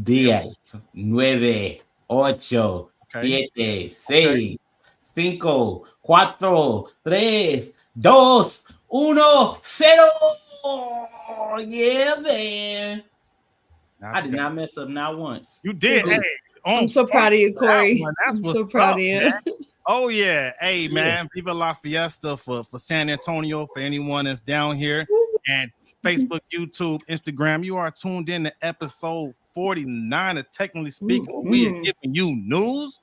10, 9, 8, Okay. 7, Okay. 6, 5, 4, 3, 2, 1, 0. Yeah, man. Now I she did got. not mess up not once. You did. Hey, I'm on I'm so point proud of you, for that Corey. one. That's I'm so what's proud up, of man. you. Oh yeah. Hey Yeah. man, Viva La Fiesta for San Antonio, for anyone that's down here. And Facebook, YouTube, Instagram. You are tuned in to episode 49 of Technically Speaking, where we are Mhm. giving you news.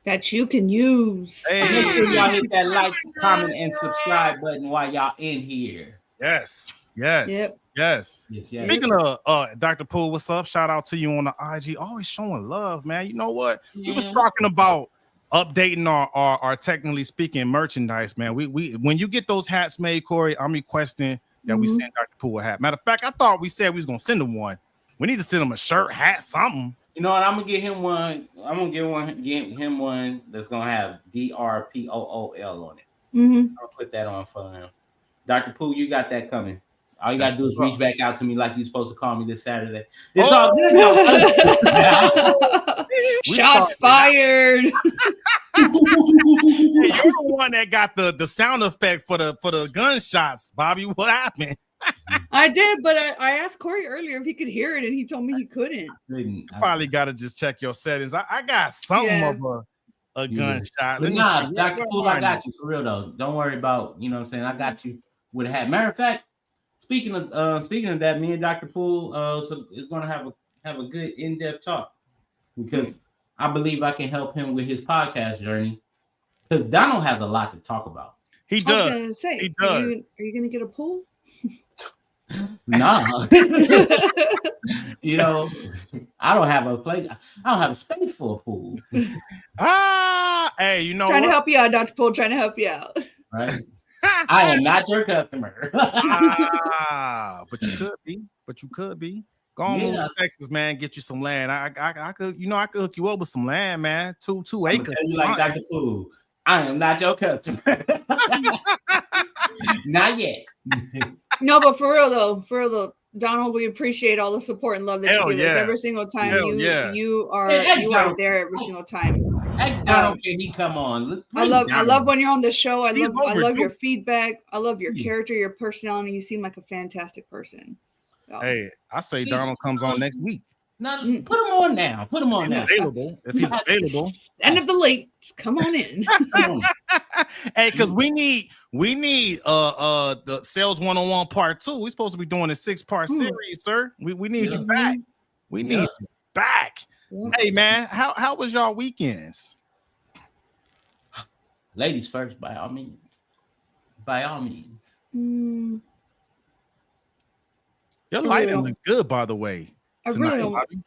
That you can use. Make Hey, sure y'all hit that like, comment, and subscribe button while y'all in here. yes, yes, Yep. yes. Yes, yes. Yep. Speaking of Dr. Poole, what's up? Shout out to you on the IG. Always showing love, man. You know what? You was Man. talking about updating our technically speaking merchandise, man. We when you get those hats made, Corey, I'm requesting that we Mhm. send Dr. Poole a hat. Matter of fact, I thought we said we was gonna send him one. We need to send him a shirt, hat, something. You know what? I'm gonna get him one. I'm gonna get him one that's gonna have DRPOOL on it. Mhm. I'll put that on for him. Dr. Pooh, you got that coming. All you That's gotta do is what's reach up. back out to me like you're supposed to call me this Saturday. It's all good though. Oh, we Shots started it out. fired. Hey, you're the one that got the sound effect for the gunshots, Bobby. What happened? I did, but I asked Corey earlier if he could hear it, and he told me he couldn't. Couldn't. You probably got to just check your settings. I got something Yeah. of a Yeah. gunshot. But Let me see. nah, Dr. Where Poole, I mine got at? you for real though. Don't worry about, you know what I'm saying? I got you with a hat. Matter of fact, speaking of that, me and Dr. Poole so is gonna have a good in-depth talk Hmm. because I believe I can help him with his podcast journey. Because Donald has a lot to talk about. He I was does. gonna say, He are does. you gonna get a pool? Nah. You know, I don't have a place. I don't have a space for a pool, Hey, you know Trying to what? help you out, Dr. Poole. Trying to help you out. right? I am not your customer. But you could be. But you could be. Go on, move Yeah, to Texas, man. Get you some land. I could, I could hook you up with some land, man. Two I'm gonna acres. tell you like Something. Dr. Poole. I am not your customer. Not yet. No, but for real though, Donald, we appreciate all the support and love that you Hell give us yeah. every single time. Yeah. Hell yeah. Hey, ex You are Donald, there every single time. ex Um, Donald, can he come on? Bring I love Donald. when you're on the show. He's I love your overdue. feedback. I love your Yeah. character, your personality. You seem like a fantastic person. So, Hey, I say See, Donald comes on next week. now mm, put him on now. Put him If on he's now. available. If he's Yes, available. end yes. of the late. Just come on in. Come on. Hey, because we need the sales 101 part 2. We're supposed to be doing a 6-part Hmm. series, sir. We need Yeah. you back. Mhm. We Yeah. need you back. Yep. Hey man, how was y'all weekends? Ladies first, by all means. By all means. Mm, Your I really lighting don't. looks good, by the way, I really tonight, don't. Bobby.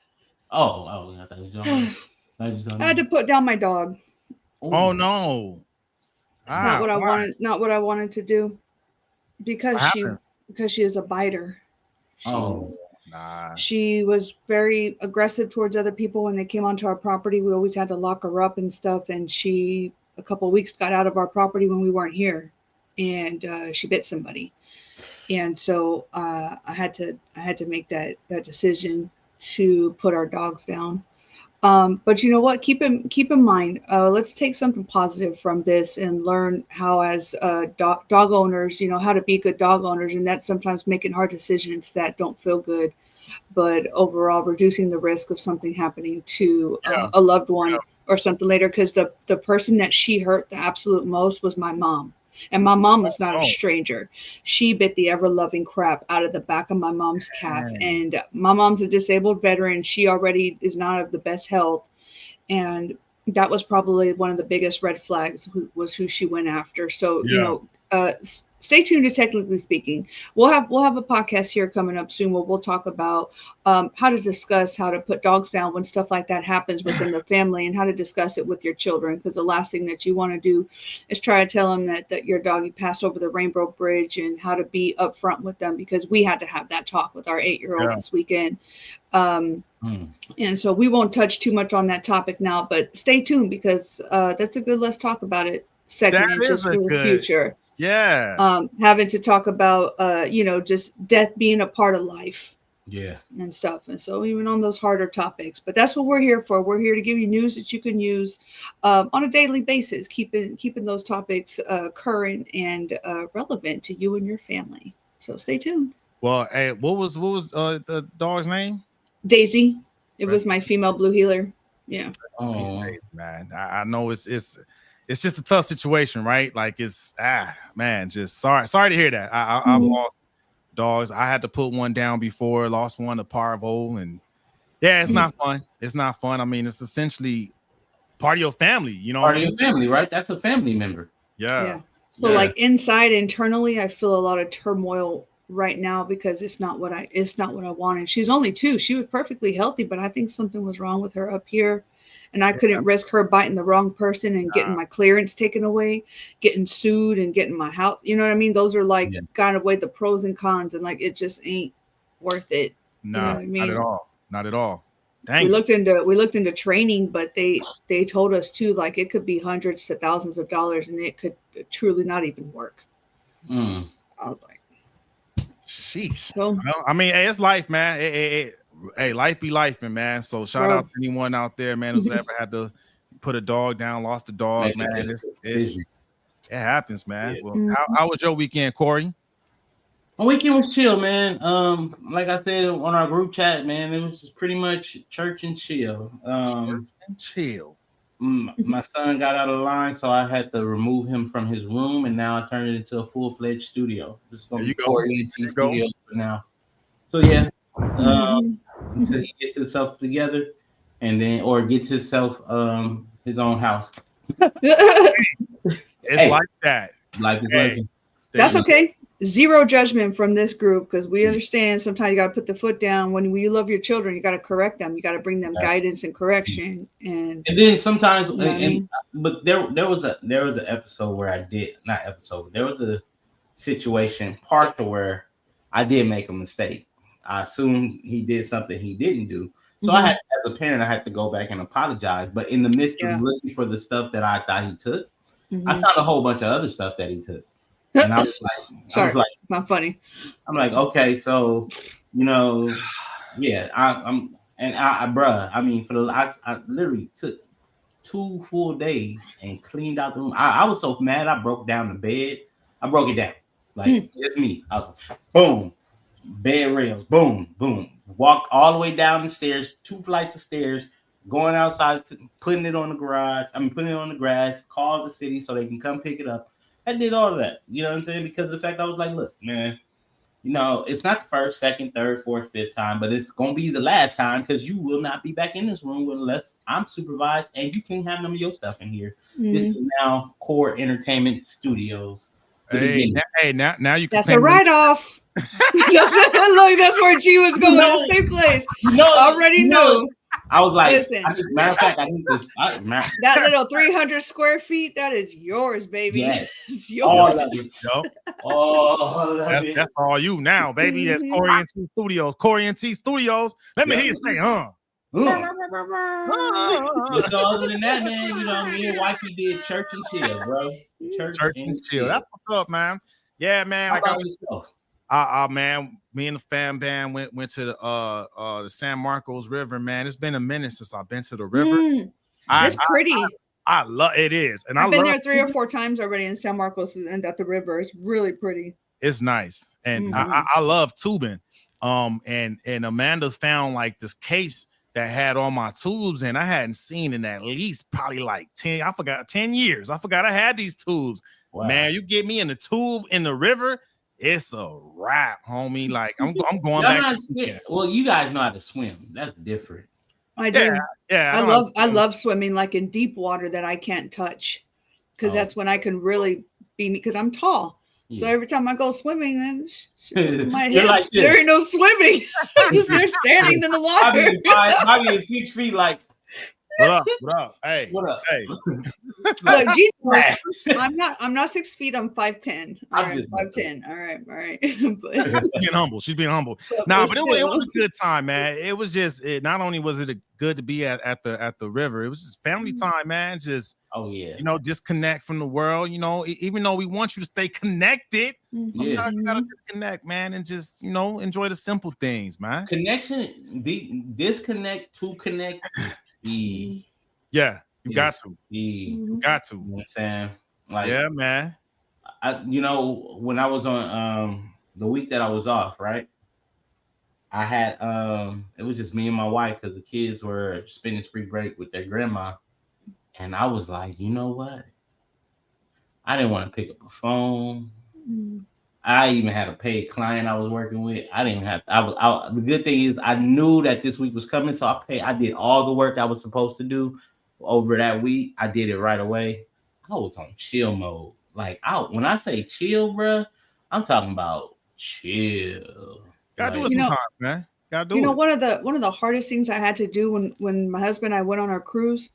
I thought you was on. I I thought you was had to on. put down my dog. Oh Oh, no. It's not what I Why? wanted. Not what I wanted to do because What happened? she is a biter. Oh, oh, nah. She was very aggressive towards other people when they came onto our property. We always had to lock her up and stuff. And she, a couple of weeks, got out of our property when we weren't here, and she bit somebody. And so I had to make that decision to put our dogs down. But you know what? Keep in mind. Let's take something positive from this and learn how, as dog owners, you know how to be good dog owners, and that's sometimes making hard decisions that don't feel good, but overall reducing the risk of something happening to Yeah, a loved yeah. one or something later. Because the person that she hurt the absolute most was my mom. And my mom was not a Oh, stranger. She bit the ever loving crap out of the back of my mom's calf. dang. And my mom's a disabled veteran. She already is not of the best health. And that was probably one of the biggest red flags, was who she went after. So, you Yeah. know, stay tuned to Technically Speaking. We'll have a podcast here coming up soon where we'll talk about how to discuss how to put dogs down when stuff like that happens within the family, and how to discuss it with your children, because the last thing that you want to do is try to tell them that your dog, you passed over the rainbow bridge, and how to be upfront with them, because we had to have that talk with our 8-year-old Yeah. this weekend. um, hmm. and so we won't touch too much on that topic now, but stay tuned, because that's a good let's talk about it That segment is just a for the good. future. Yeah. Having to talk about, you know, just death being a part of life. Yeah. and stuff. And so even on those harder topics, but that's what we're here for. We're here to give you news that you can use on a daily basis, keeping those topics current and relevant to you and your family. So stay tuned. Well, hey, what was the dog's name? Daisy. It was Rest my female blue healer. Yeah. in Oh, peace, man. I know it's just a tough situation, right? Like it's man, just sorry to hear that. I've lost dogs. I had to put one down before, lost one to parvo, and yeah, it's not fun. It's not fun. I mean, it's essentially part of your family, you know. Part of your family, right? That's a family member. Yeah. So like inside internally, I feel a lot of turmoil right now because it's not what I wanted. She's only 2. She was perfectly healthy, but I think something was wrong with her up here. And I couldn't risk her biting the wrong person and getting my clearance taken away, getting sued and getting my house. You know what I mean? Those are like kind of weigh the pros and cons, and like it just ain't worth it. No, you know what I mean? not at all. Not at all. We looked into training, but they told us too, like it could be hundreds to thousands of dollars, and it could truly not even work. I was like, sheesh. So, well, I mean, hey, it's life, man. Hey, life be life, man. So shout out to anyone out there, man, who's ever had to put a dog down, lost a dog, man. It happens, man. Well, how was your weekend, Corey? My weekend was chill, man. Like I said on our group chat, man, it was pretty much church and chill. My son got out of line, so I had to remove him from his room, and now I turned it into a full-fledged studio. It's gonna be Corey and T studio for now. So yeah, until he gets himself together, and then or gets himself his own house. It's like that. Life is like that's okay. Zero judgment from this group because we understand sometimes you got to put the foot down. When you love your children, you got to correct them. You got to bring them guidance and correction. And then sometimes, but there was an episode where there was a situation partial where I did make a mistake. I assumed he did something he didn't do. So I had, as a parent, I had to go back and apologize. But in the midst of looking for the stuff that I thought he took, I found a whole bunch of other stuff that he took. And I was like, sorry, it's not funny. I'm like, okay, so I'm bruh. I mean, I literally took 2 full days and cleaned out the room. I was so mad, I broke down the bed. I broke it down, like just me. I was like, boom, bed rails, boom, boom. Walked all the way down the stairs, 2 flights of stairs, going outside, putting it on the garage. Putting it on the grass. Called the city so they can come pick it up. I did all of that, you know what I'm saying? Because of the fact I was like, look, man, it's not the first, second, third, fourth, fifth time, but it's going to be the last time because you will not be back in this room unless I'm supervised and you can't have none of your stuff in here. This is now Core Entertainment Studios. Now you can. That's a write-off. Look, that's where G was going. The same place. Already know. I was like, matter of fact, I think this. That little 300 square feet, that is yours, baby. Yes. It's yours. All of it. That's all you now, baby. That's Corey and T Studios. Corey and T Studios. Let me hear you say, So other than that, man, me and wifey did church and chill, bro. Church and chill. That's what's up, man. Yeah, man. How about yourself? Man, me and the fam band went to the San Marcos River, man. It's been a minute since I've been to the river. It's pretty. I love it is, and I've been there 3 or 4 times already in San Marcos and at the river. It's really pretty. It's nice, and I love tubing. And Amanda found like this case that had all my tubes, and I hadn't seen in at least probably like 10 years. I forgot I had these tubes. Wow. Man, you get me in the tube in the river. It's a wrap, homie. Like I'm going back. Well, you guys know how to swim. That's different. I do. Yeah. I love swimming like in deep water that I can't touch because that's when I can really be me because I'm tall. Yeah. So every time I go swimming, then my hips, like there ain't no swimming. I'm just there standing in the water. I'll be 6 feet like. What up? Hey. What up? Hey. Look, G I'm not 6 feet. I'm 5'10". All right, 5'10". All right. But She's being humble. She's being humble. But it was a good time, man. It was just not only was it good to be at the river, it was just family time, man. Just disconnect from the world. Even though we want you to stay connected, sometimes you gotta disconnect, man, and just enjoy the simple things, man. Connection, disconnect to connect. Yeah, you got to. You got to. You know what I'm saying? Like, yeah, man. When I was on the week that I was off, right? I had it was just me and my wife because the kids were spending spring break with their grandma, and I was like, you know what? I didn't want to pick up a phone. I even had a paid client I was working with. I didn't have. The good thing is I knew that this week was coming, so I did all the work I was supposed to do over that week. I did it right away. I was on chill mode. Like when I say chill, bro, I'm talking about chill. Gotta do it sometimes, man. Gotta do it. One of the hardest things I had to do when my husband and I went on our cruise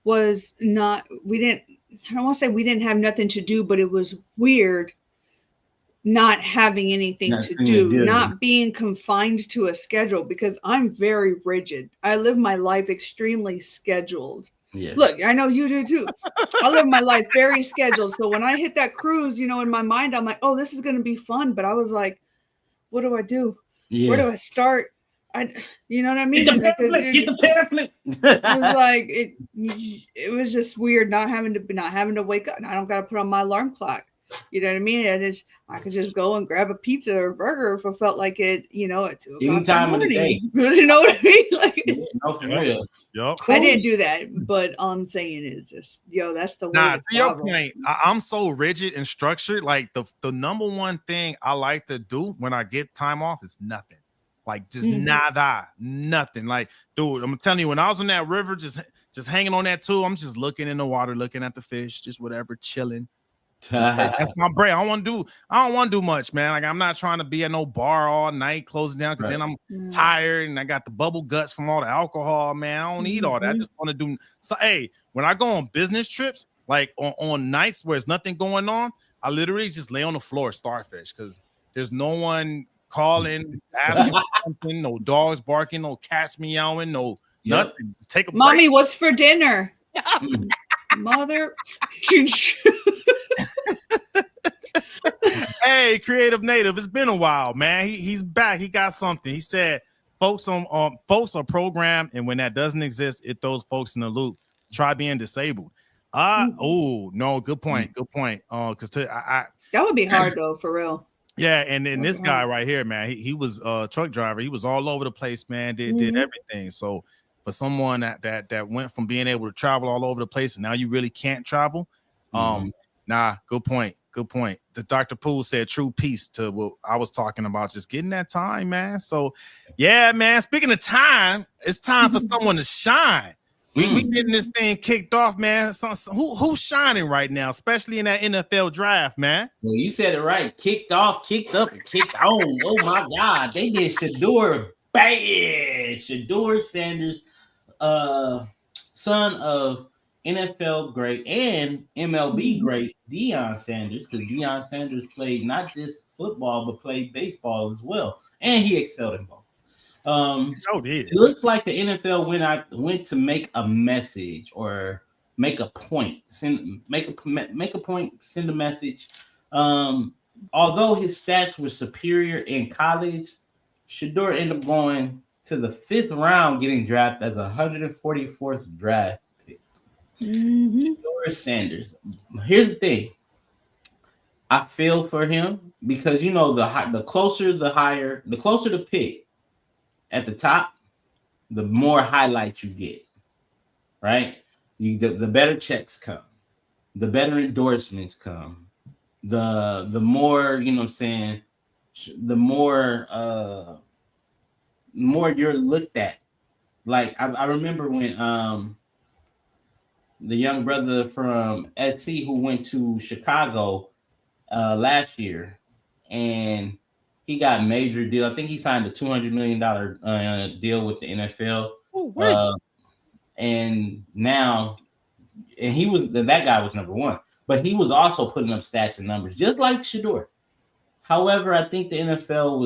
was I don't want to say we didn't have nothing to do, but it was weird not having anything to do, not being confined to a schedule, because I'm very rigid. I live my life extremely scheduled. Yeah. Look, I know you do too. I live my life very scheduled. So when I hit that cruise, in my mind, I'm like, oh, this is going to be fun. But I was like, what do I do? Yeah. Where do I start? You know what I mean? Get the pamphlet. It was like it was just weird not having to wake up. And I don't got to put on my alarm clock. You know what I mean? I could just go and grab a pizza or a burger if I felt like it. At 2 o'clock any time of the day. You know what I mean? Like, no, for real. Yep. I didn't do that, but all I'm saying is just that's the way. To your point, I'm so rigid and structured. Like the number one thing I like to do when I get time off is nothing. Like just nothing. Like, dude, I'm telling you, when I was on that river, just hanging on that too, I'm just looking in the water, looking at the fish, just whatever, chilling. That's my brain. I don't want to do much, man. Like I'm not trying to be at no bar all night, closing down, because then I'm tired and I got the bubble guts from all the alcohol, man. I don't need all that. I just want to do. So, hey, when I go on business trips, like on nights where there's nothing going on, I literally just lay on the floor, starfish, because there's no one calling, asking for something, no dogs barking, no cats meowing, no nothing. Just take a break. Mommy, what's for dinner? Mother. Hey, Creative Native, it's been a while, man. He's back. He got something. He said folks are programmed, and when that doesn't exist, it throws folks in the loop. Try being disabled. Oh no, good point. Because that would be hard though, for real. Yeah, and then this guy right here, man, he was a truck driver. He was all over the place, man. Did everything. So for someone that went from being able to travel all over the place and now you really can't travel, good point. The Dr. Poole said true peace to what I was talking about, just getting that time, man. So yeah, man. Speaking of time, it's time for someone to shine. We getting this thing kicked off, man. Who's shining right now, especially in that NFL draft, man? Well, you said it right. Kicked off, kicked up, and kicked on. Oh my God, they did Shedeur bad. Shedeur Sanders, son of NFL great and MLB great Deion Sanders, because Deion Sanders played not just football but played baseball as well, and he excelled in both. It looks like the NFL went to make a message or make a point, send a message. Although his stats were superior in college, Shedeur ended up going to the 5th round, getting drafted as 144th draft pick. Shedeur Sanders. Here's the thing. I feel for him because the closer the pick at the top, the more highlights you get, right? The better checks come, the better endorsements come, the more, the more you're looked at. Like I remember when the young brother from SC who went to Chicago last year, and he got a major deal. I think he signed a $200 million deal with the NFL. And now and that guy was number one, but he was also putting up stats and numbers, just like Shedeur. However, I think the NFL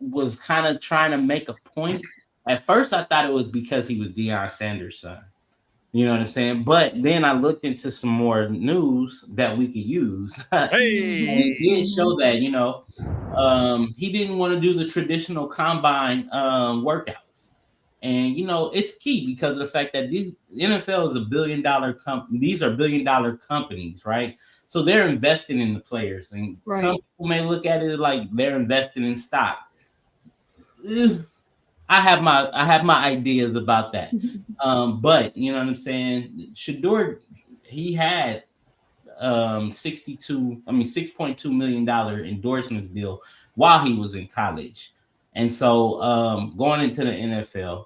was kind of trying to make a point. At first, I thought it was because he was Deion Sanders' son. You know what I'm saying? But then I looked into some more news that we could use. Hey, it did show that, he didn't want to do the traditional combine workouts. And, it's key because of the fact that NFL is a $1 billion company. These are $1 billion companies, right? So they're investing in the players. And some people may look at it like they're investing in stock. I have my ideas about that. But you know what I'm saying? Shedeur, he had $6.2 million endorsements deal while he was in college. And so going into the NFL,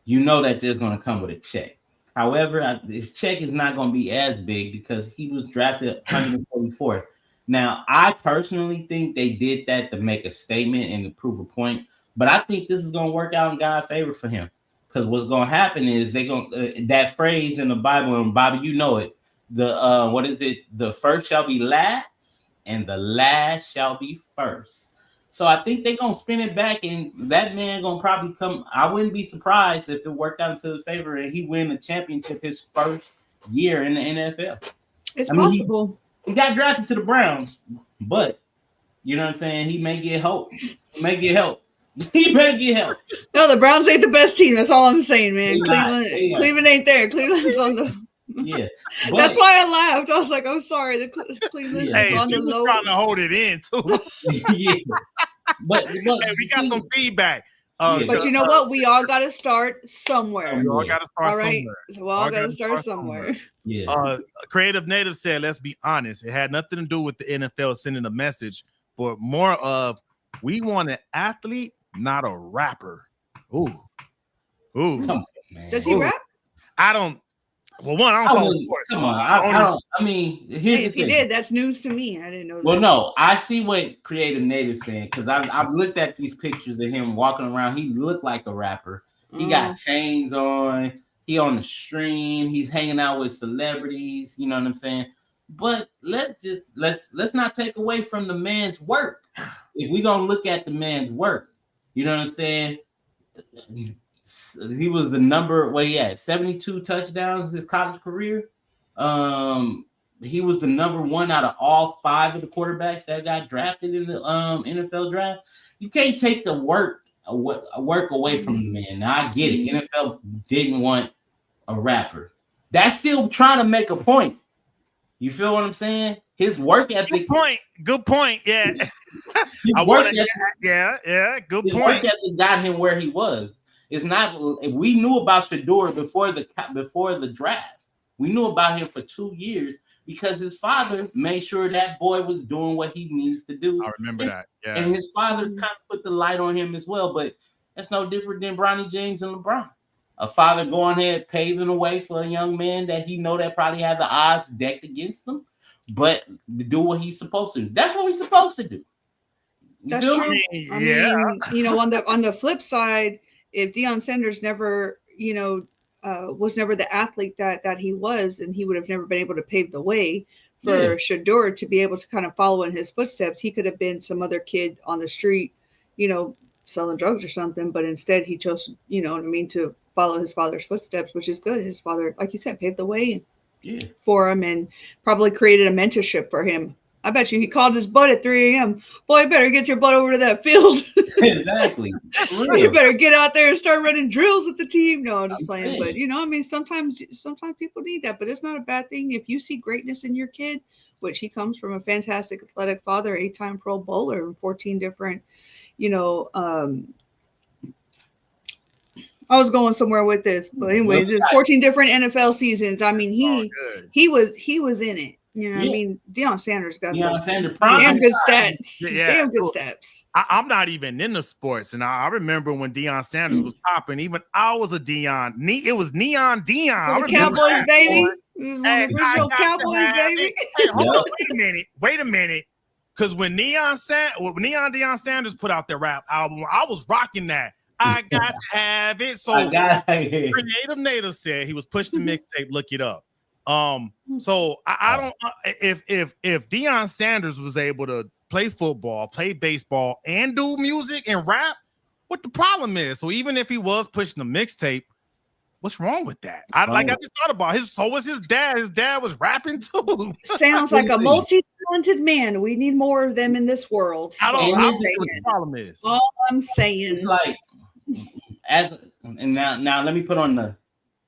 that there's going to come with a check. However, his check is not going to be as big because he was drafted 144th. Now, I personally think they did that to make a statement and to prove a point. But I think this is going to work out in God's favor for him. Because what's going to happen is they're going that phrase in the Bible, and Bobby, you know it. What is it? The first shall be last, and the last shall be first. So I think they're going to spin it back, and that man going to probably come. I wouldn't be surprised if it worked out into his favor and he win the championship his first year in the NFL. It's possible. He got drafted to the Browns, but you know what I'm saying? He may get help. He may get help. No, the Browns ain't the best team. That's all I'm saying, man. Cleveland ain't there. Cleveland's on the. Yeah, that's why I laughed. I was like, I'm sorry. The Cleveland is on the low. Trying to hold it in too. Yeah, but hey, we got some feedback. But you know what? We all got to start somewhere. We all got to start somewhere. So we all got to start somewhere. Yeah. Creative Native said, "Let's be honest. It had nothing to do with the NFL sending a message, but more of we want an athlete, not a rapper." Ooh. Come on, man. Does he rap? I don't. Well, one, I don't follow sports. Come on, I don't. I mean, if he did, that's news to me. I didn't know. Well, no, I see what Creative Native saying because I've looked at these pictures of him walking around. He looked like a rapper. He got chains on. He on the stream. He's hanging out with celebrities. You know what I'm saying? But let's not take away from the man's work. If we're gonna look at the man's work, you know what I'm saying? He was the number. Well, he had 72 touchdowns his college career. He was the number one out of all 5 of the quarterbacks that got drafted in the NFL draft. You can't take the work away from the man. Now I get it. NFL didn't want a rapper. That's still trying to make a point. You feel what I'm saying? His work ethic. Good point. Yeah. Good point. His work ethic got him where he was. It's not. We knew about Shedeur before the draft. We knew about him for 2 years because his father made sure that boy was doing what he needs to do. I remember that. Yeah. And his father kind of put the light on him as well. But that's no different than Bronny James and LeBron. A father going ahead paving the way for a young man that he know that probably has the odds decked against him, but do what he's supposed to do. That's what he's supposed to do. That's true. I mean, on the flip side, if Deion Sanders never, was never the athlete that he was, and he would have never been able to pave the way for Shedeur to be able to kind of follow in his footsteps. He could have been some other kid on the street, selling drugs or something, but instead he chose, to follow his father's footsteps, which is good. His father, like you said, paved the way for him and probably created a mentorship for him. I bet you he called his butt at 3 a.m. Boy, better get your butt over to that field. Exactly. You better get out there and start running drills with the team. No, I'm just playing. But, sometimes people need that. But it's not a bad thing. If you see greatness in your kid, which he comes from a fantastic athletic father, 8-time Pro Bowler, and 14 different, I was going somewhere with this. But anyways, it's 14 different NFL seasons. I mean, he was in it. You know what I mean? Deion Sanders got some damn good stats. Damn good stats. I'm not even into sports. And I remember when Deion Sanders was popping, even I was a Deion. It was Neon Deion. The Cowboys, baby. Cowboys, baby. Hey, hold on, wait a minute. Because when Deion Sanders put out their rap album, I was rocking that. I got to have it. So Creative Native said he was pushed to mixtape. Look it up. So I don't if Deion Sanders was able to play football, play baseball, and do music and rap, what the problem is? So even if he was pushing a mixtape, what's wrong with that? I just thought about so was his dad. His dad was rapping too. Sounds like a multi-talented man. We need more of them in this world. I don't know what the problem is. All I'm saying. It's like and now let me put on the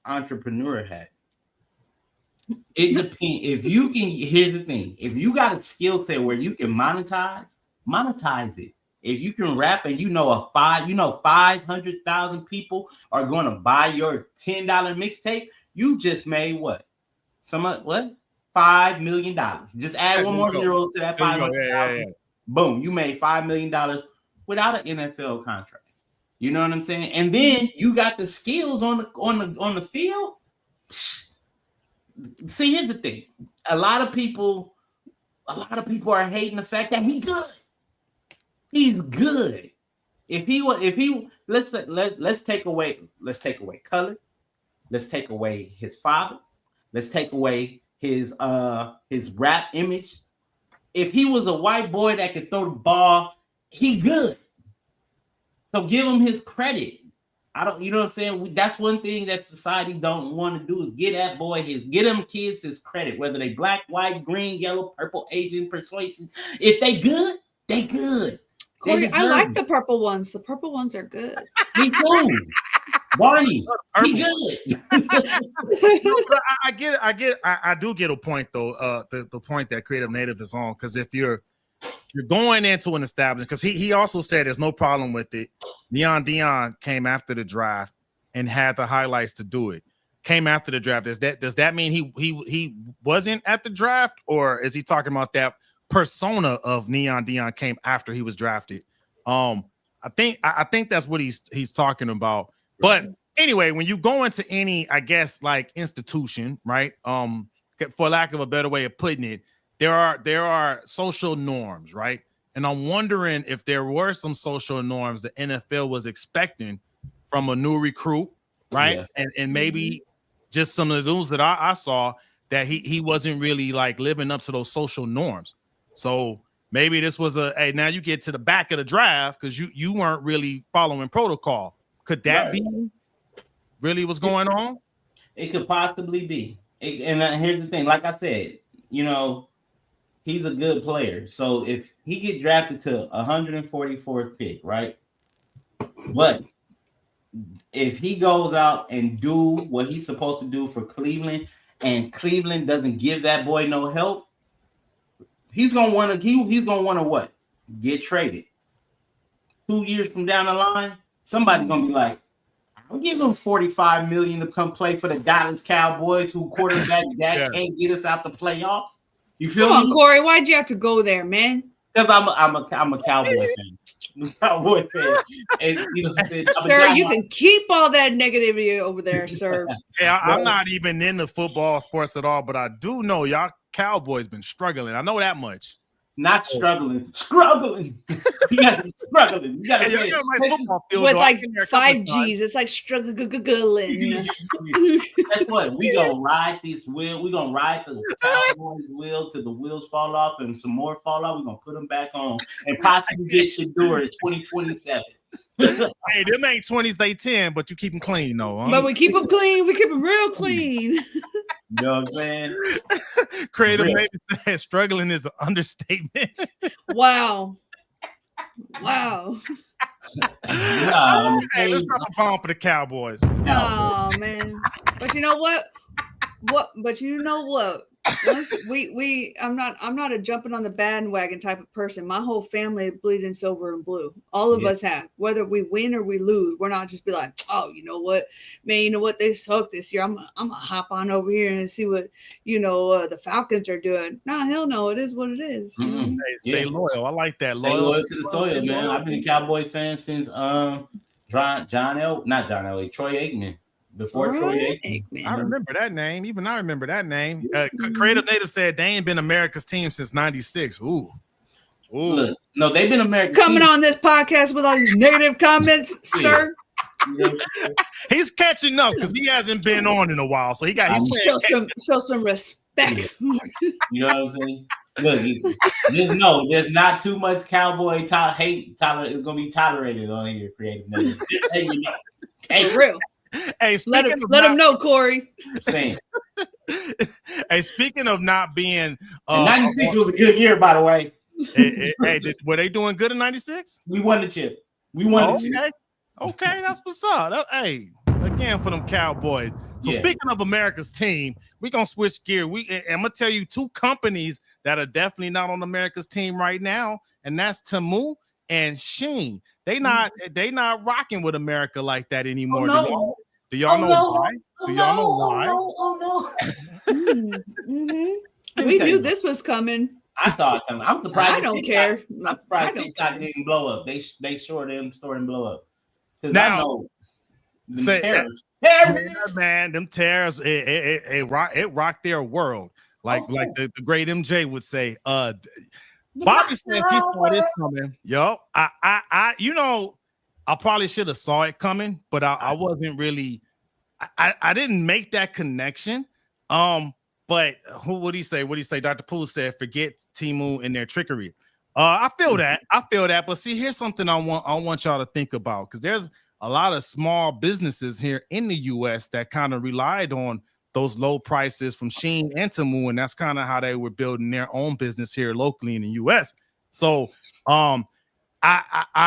entrepreneur hat. It depends. If you can, here's the thing: if you got a skill set where you can monetize it. If you can rap and 500,000 people are going to buy your $10 mixtape, you just made what? $5 million. Just add one more zero to that 500,000. Boom, you made $5 million without an NFL contract. You know what I'm saying? And then you got the skills on the field. See, here's the thing: a lot of people are hating the fact that he's good. He's good. If he let's take away color, let's take away his father, let's take away his rap image. If he was a white boy that could throw the ball, he good. So give him his credit. You know what I'm saying? That's one thing that society don't want to do is get them kids his credit, whether they black, white, green, yellow, purple, Asian, persuasion. If they good, they good. Corey, I like the purple ones. The purple ones are good. Me too. Barney, he good. I get it. I do get a point though. The point that Creative Native is on, because if you're going into an establishment, because he also said there's no problem with it. Deion came after the draft and had the highlights to do it. Came after the draft. Does that mean he wasn't at the draft, or is he talking about that persona of Neon Deion came after he was drafted? I think that's what he's talking about. But anyway, when you go into any, I guess, like institution, right? For lack of a better way of putting it, there are social norms, right? And I'm wondering if there were some social norms the NFL was expecting from a new recruit, right? Yeah. And maybe just some of the news that I saw that he wasn't really like living up to those social norms. So maybe this was now you get to the back of the draft because you weren't really following protocol. Could that be really what's going on? It could possibly be. And here's the thing, like I said, he's a good player. So if he get drafted to 144th pick, right? But if he goes out and do what he's supposed to do for Cleveland, and Cleveland doesn't give that boy no help, he's gonna want to what? Get traded. 2 years from down the line, somebody's gonna be like, I'll give him $45 million to come play for the Dallas Cowboys, who quarterback can't get us out the playoffs. You feel me? Come on, Corey, why'd you have to go there, man? Because I'm a Cowboy fan. Cowboy fan. And, sir, you can keep all that negativity over there, sir. Yeah, I'm not even into football sports at all, but I do know y'all Cowboys been struggling. I know that much. Not struggling. Struggling. You got to struggling. You got to with like 5 G's. It's like struggling. That's what we gonna ride this wheel. We gonna ride the Cowboys wheel till the wheels fall off and some more fall off. We gonna put them back on and possibly get Shedeur in 2027. Hey, them ain't 20s, they 10, but you keep them clean though. Huh? But we keep them clean. We keep them real clean. You know what I'm saying? Creative Native said struggling is an understatement. Wow. Hey, let's drop a bomb for the Cowboys. Oh man. But you know what? But you know what? I'm not a jumping on the bandwagon type of person. My whole family is bleeding silver and blue. All of us have. Whether we win or we lose, we're not just be like, oh, you know what, man, you know what, they suck this year. I'm gonna hop on over here and see what the Falcons are doing. Nah, hell no, it is what it is. Mm-hmm. Stay loyal. I like that. Stay loyal to the soil, man. I've been a Cowboy fan since Troy Aikman. Before Troy Aikman. I remember that name. Even I remember that name. Creative Native said they ain't been America's team since '96. Ooh. Look, no, they've been America's coming team. On this podcast with all these negative comments, sir. You know He's catching up because he hasn't been on in a while. So show some respect. Yeah. You know what I'm saying? Look, just know there's not too much cowboy hate. It's gonna be tolerated on your creative nugget. Just so you know. Hey, for real. Hey, let him know, Corey. Saying. Hey, speaking of not being, 96 was a good year, by the way. Were they doing good in 96? We won the chip. Okay, that's what's up. Hey, again for them Cowboys. So speaking of America's team, we're gonna switch gear. I'm gonna tell you two companies that are definitely not on America's team right now, and that's Temu and Shein. They not rocking with America like that anymore. Oh, no. Do y'all know why? Do y'all know why? We knew this was coming. I saw it coming. I'm surprised. I don't care. I'm surprised TikTok didn't blow up. They sure didn't store and blow up. Now, I know tariffs, man, them tariffs, it rocked their world. Like the great MJ would say. Bobby said she saw this coming. Yo, I probably should have saw it coming, but I wasn't really. I didn't make that connection. But who would he say? What he say? Dr. Poole said, "Forget Temu and their trickery." I feel that. But see, here's something I want y'all to think about, because there's a lot of small businesses here in the U.S. that kind of relied on those low prices from Shein and Temu, and that's kind of how they were building their own business here locally in the U.S. So, I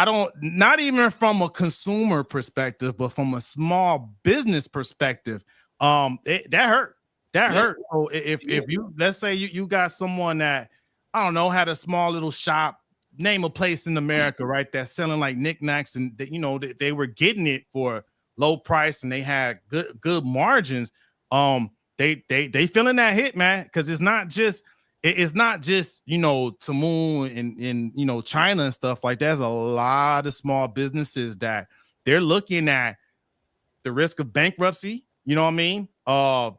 don't, not even from a consumer perspective, but from a small business perspective, that hurt. That hurt. So if you, let's say you got someone that, I don't know, had a small little shop, name a place in America, right, that's selling like knickknacks, and they were getting it for low price and they had good margins. They feeling that hit, man, because it's not just Temu and China and stuff like that. There's a lot of small businesses that they're looking at the risk of bankruptcy. You know what I mean?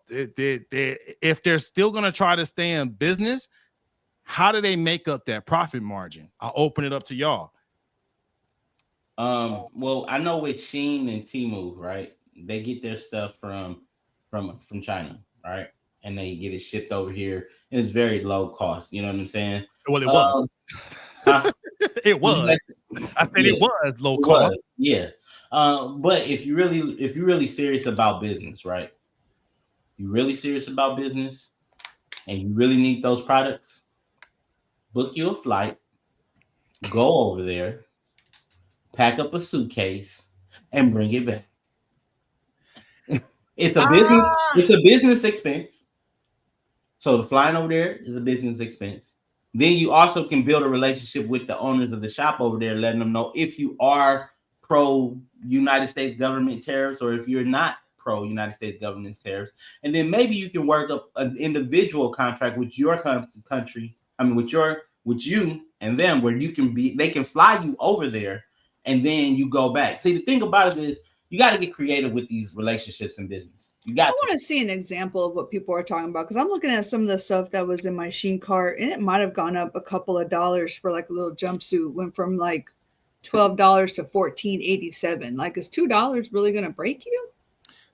If they're still gonna try to stay in business, how do they make up that profit margin? I'll open it up to y'all. Well, I know with Shein and Temu, right? They get their stuff from China, right? And they get it shipped over here. And it's very low cost. You know what I'm saying? Well, it was. It was. I said it was low cost. Yeah. But if you're really serious about business, right? You're really serious about business and you really need those products, book you a flight, go over there, pack up a suitcase, and bring it back. It's a business expense. So the flying over there is a business expense. Then you also can build a relationship with the owners of the shop over there, letting them know if you are pro United States government tariffs or if you're not pro United States government tariffs. And then maybe you can work up an individual contract with your country. I mean, with you and them, where they can fly you over there and then you go back. See, the thing about it is you got to get creative with these relationships in business. I want to see an example of what people are talking about, because I'm looking at some of the stuff that was in my Shein cart, and it might have gone up a couple of dollars for like a little jumpsuit. Went from like $12 to $14.87. Like, is $2 really going to break you?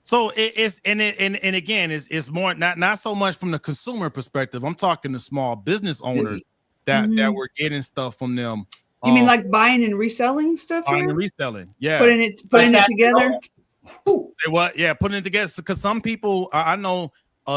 So it's again, it's more not so much from the consumer perspective. I'm talking to small business owners that were getting stuff from them. You mean like buying and reselling stuff? Buying and reselling, yeah. Putting it together. Say what? Yeah, putting it together. Because some people, I know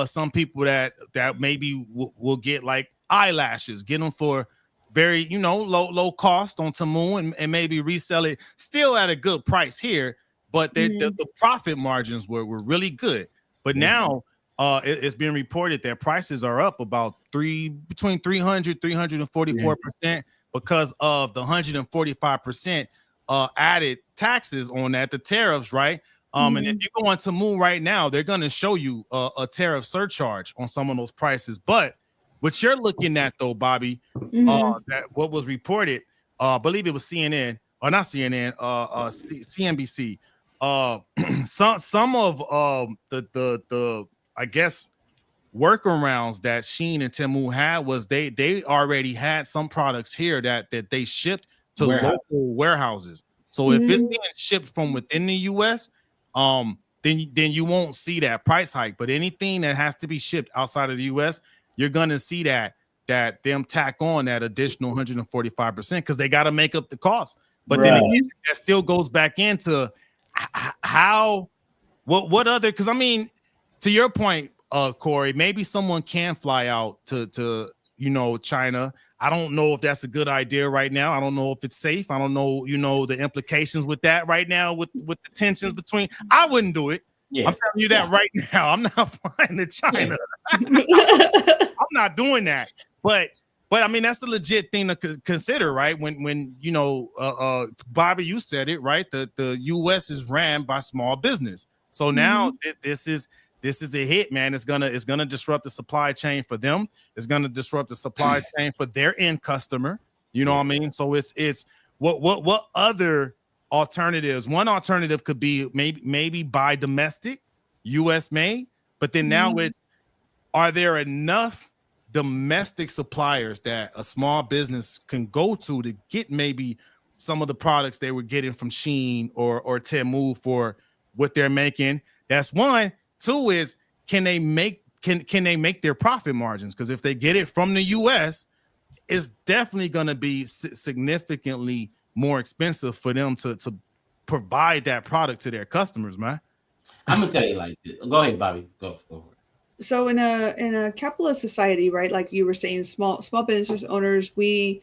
some people that maybe will get like eyelashes, get them for very low cost on Temu and maybe resell it still at a good price here, but the profit margins were really good. But now it's being reported that prices are up about between 344%. Because of the 145% added taxes on that, the tariffs, right? And if you go on Temu right now, they're going to show you a tariff surcharge on some of those prices. But what you're looking at, though, Bobby, that what was reported, I believe it was CNN, or not CNN, CNBC. Some of the I guess workarounds that Shein and Temu had was they already had some products here that they shipped to local warehouses. So if it's being shipped from within the US, then you won't see that price hike. But anything that has to be shipped outside of the US, you're gonna see that them tack on that additional 145% because they got to make up the cost. But then again, that still goes back into how what other, because I mean, to your point, Corey, maybe someone can fly out to China. I don't know if that's a good idea right now. I don't know if it's safe. I don't know, the implications with that right now with the tensions between. I wouldn't do it. Yeah. I'm telling you that right now. I'm not flying to China. I'm not doing that. But I mean, that's a legit thing to consider, right? When Bobby, you said it, right? The U.S. is ran by small business. So now this is a hit, man. It's gonna disrupt the supply chain for them. It's gonna disrupt the supply chain for their end customer. You know what I mean? So it's what other alternatives? One alternative could be maybe buy domestic, U.S. made, but then now are there enough domestic suppliers that a small business can go to get maybe some of the products they were getting from Shein or Temu for what they're making? That's one. Two is, can they make their profit margins? Because if they get it from the US, it's definitely going to be significantly more expensive for them to provide that product to their customers, man. I'm gonna tell you like this. Go ahead, Bobby. Go for it. So in a capitalist society, right, like you were saying, small business owners, we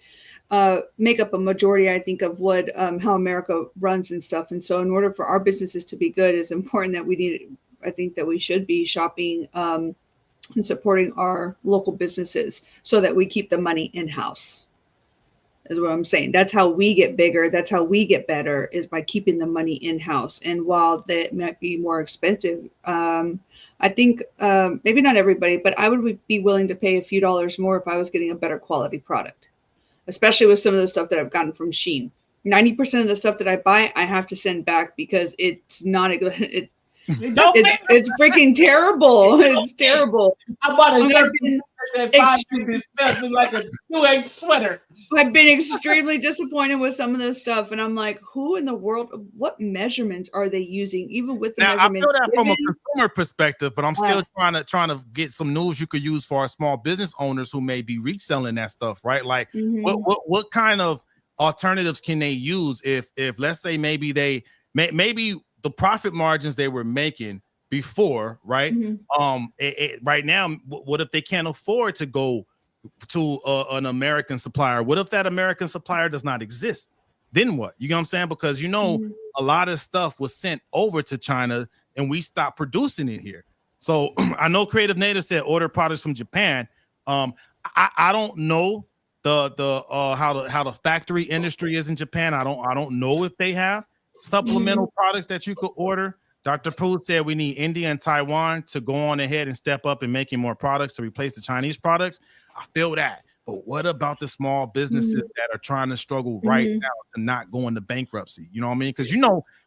make up a majority, I think, of what how America runs and stuff. And so in order for our businesses to be good, it's important that I think that we should be shopping and supporting our local businesses so that we keep the money in-house, is what I'm saying. That's how we get bigger. That's how we get better, is by keeping the money in-house. And while that might be more expensive, I think maybe not everybody, but I would be willing to pay a few dollars more if I was getting a better quality product, especially with some of the stuff that I've gotten from Shein. 90% of the stuff that I buy, I have to send back because it's not a good. It's freaking terrible. It's terrible. I bought a shirt like a 2X sweater. I've been extremely disappointed with some of this stuff, and I'm like, who in the world? What measurements are they using? Even with the measurements, I feel that from a consumer perspective, but I'm still trying to get some news you could use for our small business owners who may be reselling that stuff, right? Like, what kind of alternatives can they use if let's say maybe the profit margins they were making before, right? Right now, what if they can't afford to go to an American supplier? What if that American supplier does not exist? Then what? You know what I'm saying? Because a lot of stuff was sent over to China and we stopped producing it here. So I know Creative Native said order products from Japan. I don't know how the factory industry is in Japan. I don't know if they have supplemental products that you could order. Dr. Pooh said we need India and Taiwan to go on ahead and step up and making more products to replace the Chinese products. I feel that. But what about the small businesses that are trying to struggle right now to not go into bankruptcy? You know what I mean? Because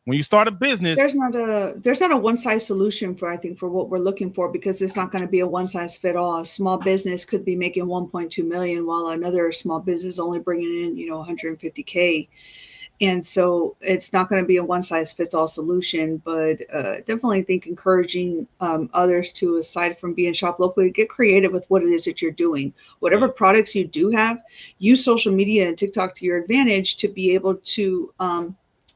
when you start a business, there's not a one size solution for what we're looking for, because it's not going to be a one size fit all. A small business could be making 1.2 million while another small business only bringing in 150K. And so it's not going to be a one size fits all solution, but definitely think encouraging others to, aside from being shop locally, get creative with what it is that you're doing. Whatever products you do have, use social media and TikTok to your advantage to be able to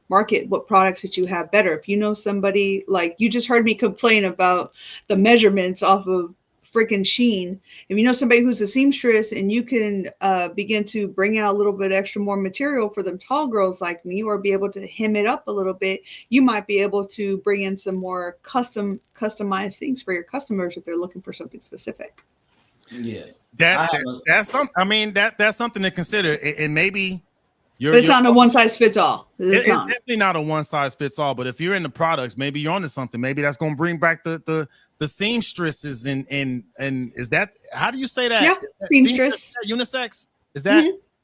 market what products that you have better. If you know somebody, like you just heard me complain about the measurements off of freaking Shein. If you know somebody who's a seamstress and you can begin to bring out a little bit extra more material for them tall girls like me, or be able to hem it up a little bit, you might be able to bring in some more customized things for your customers if they're looking for something specific. Yeah, that's something. I mean, that's something to consider, and maybe. But it's not a one size fits all. It's definitely not a one size fits all. But if you're in the products, maybe you're onto something. Maybe that's going to bring back the seamstresses and is that, how do you say that? Yeah, seamstress. Unisex? Is that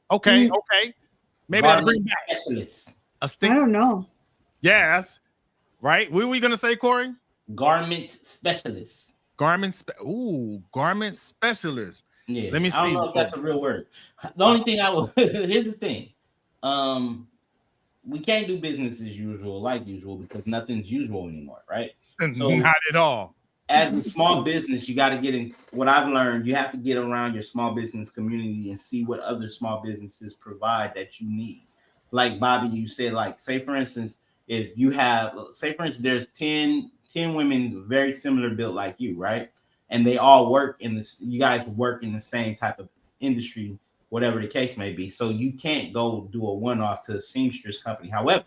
okay? Okay, maybe that'll bring back a stick. I don't know. Yes, right. What were we gonna say, Corey? Garment specialist. Garment specialist. Yeah. Let me see. I don't know if that's a real word. The only thing here's the thing. we can't do business as usual, like usual, because nothing's usual anymore, right? So Not at all. As a small business, you got to get in. What I've learned, you have to get around your small business community and see what other small businesses provide that you need. Like Bobby, you said, like, say for instance, if you have, say for instance, there's 10 women very similar built like you, right? And they all work in this, you guys work in the same type of industry, whatever the case may be. So you can't go do a one-off to a seamstress company. However,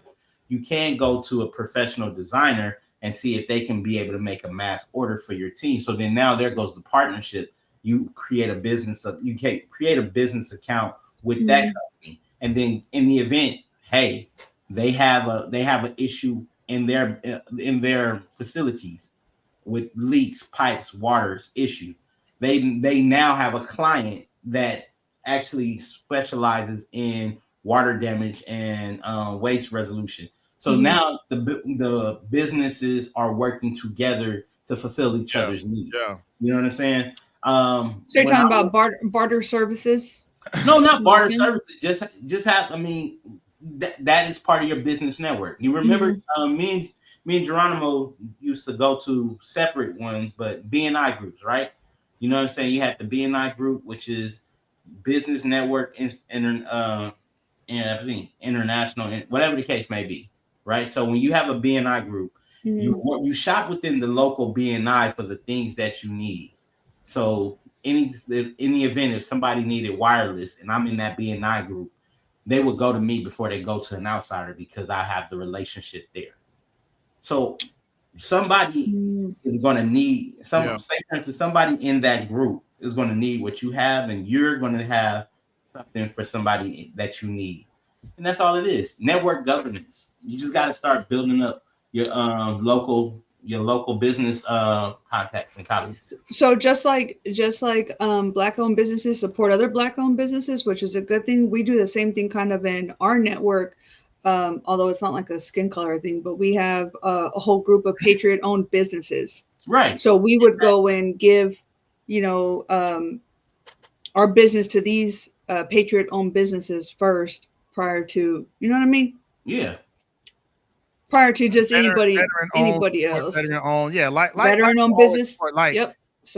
you can go to a professional designer and see if they can be able to make a mass order for your team. So then now there goes the partnership. You create a business you can create a business account with that company. And then in the event, hey, they have an issue in their facilities with leaks, pipes, waters issue. They now have a client that actually specializes in water damage and waste resolution. So now the businesses are working together to fulfill each other's needs. Yeah. You know what I'm saying? So you're talking about barter services? No, not barter services. Just have. I mean, that is part of your business network. You remember, me and Geronimo used to go to separate ones, but BNI groups, right? You know what I'm saying? You had the BNI group, which is Business Network, international, whatever the case may be, right? So when you have a BNI group, you shop within the local BNI for the things that you need. So in the event if somebody needed wireless and I'm in that BNI group, they would go to me before they go to an outsider because I have the relationship there. So somebody is going to need say for instance, somebody in that group is going to need what you have, and you're going to have something for somebody that you need. And that's all it is. Network governance. You just got to start building up your local business contacts and colleagues. So just like Black-owned businesses support other Black-owned businesses, which is a good thing. We do the same thing kind of in our network, although it's not like a skin color thing, but we have a whole group of Patriot-owned businesses. Right. So we would go and give, our business to these Patriot-owned businesses first prior to, you know what I mean? Yeah. Prior to just anybody else. Veteran-owned, yeah, like veteran-owned business. Yep.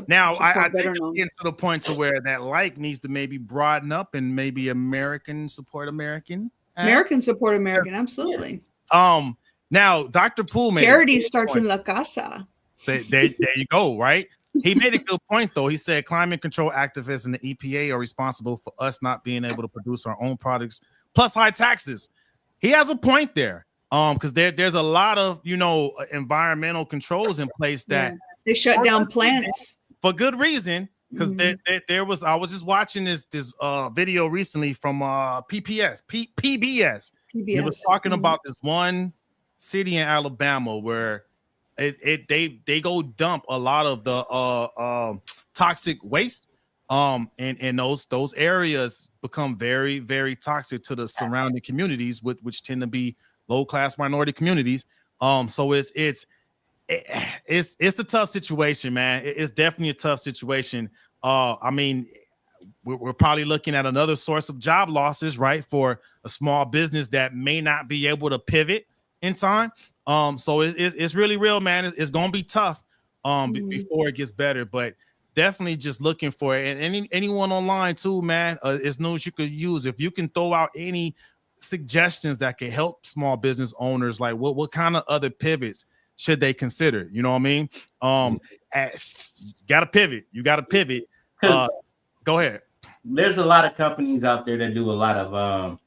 Now I think it's getting to the point to where that needs to maybe broaden up and maybe American support American. American support American, absolutely. Now Dr. Poole made charity starts in La Casa. Say there you go, right? He made a good point though. He said climate control activists and the EPA are responsible for us not being able to produce our own products, plus high taxes. He has a point there. Because there's a lot of environmental controls in place that they shut down plants for good reason. Because there was, I was just watching this video recently from PBS. It was talking about this one city in Alabama where they go dump a lot of the toxic waste. And those areas become very, very toxic to the surrounding communities, which tend to be low-class minority communities. So it's a tough situation, man. It's definitely a tough situation. I mean, we're probably looking at another source of job losses, right, for a small business that may not be able to pivot in time. So it's really real, man. It's gonna be tough before it gets better, but definitely just looking for it. And anyone online too, man, is news you could use. If you can throw out any suggestions that can help small business owners, like what kind of other pivots should they consider? You know what I mean? Gotta pivot. You gotta pivot. Go ahead. There's a lot of companies out there that do a lot of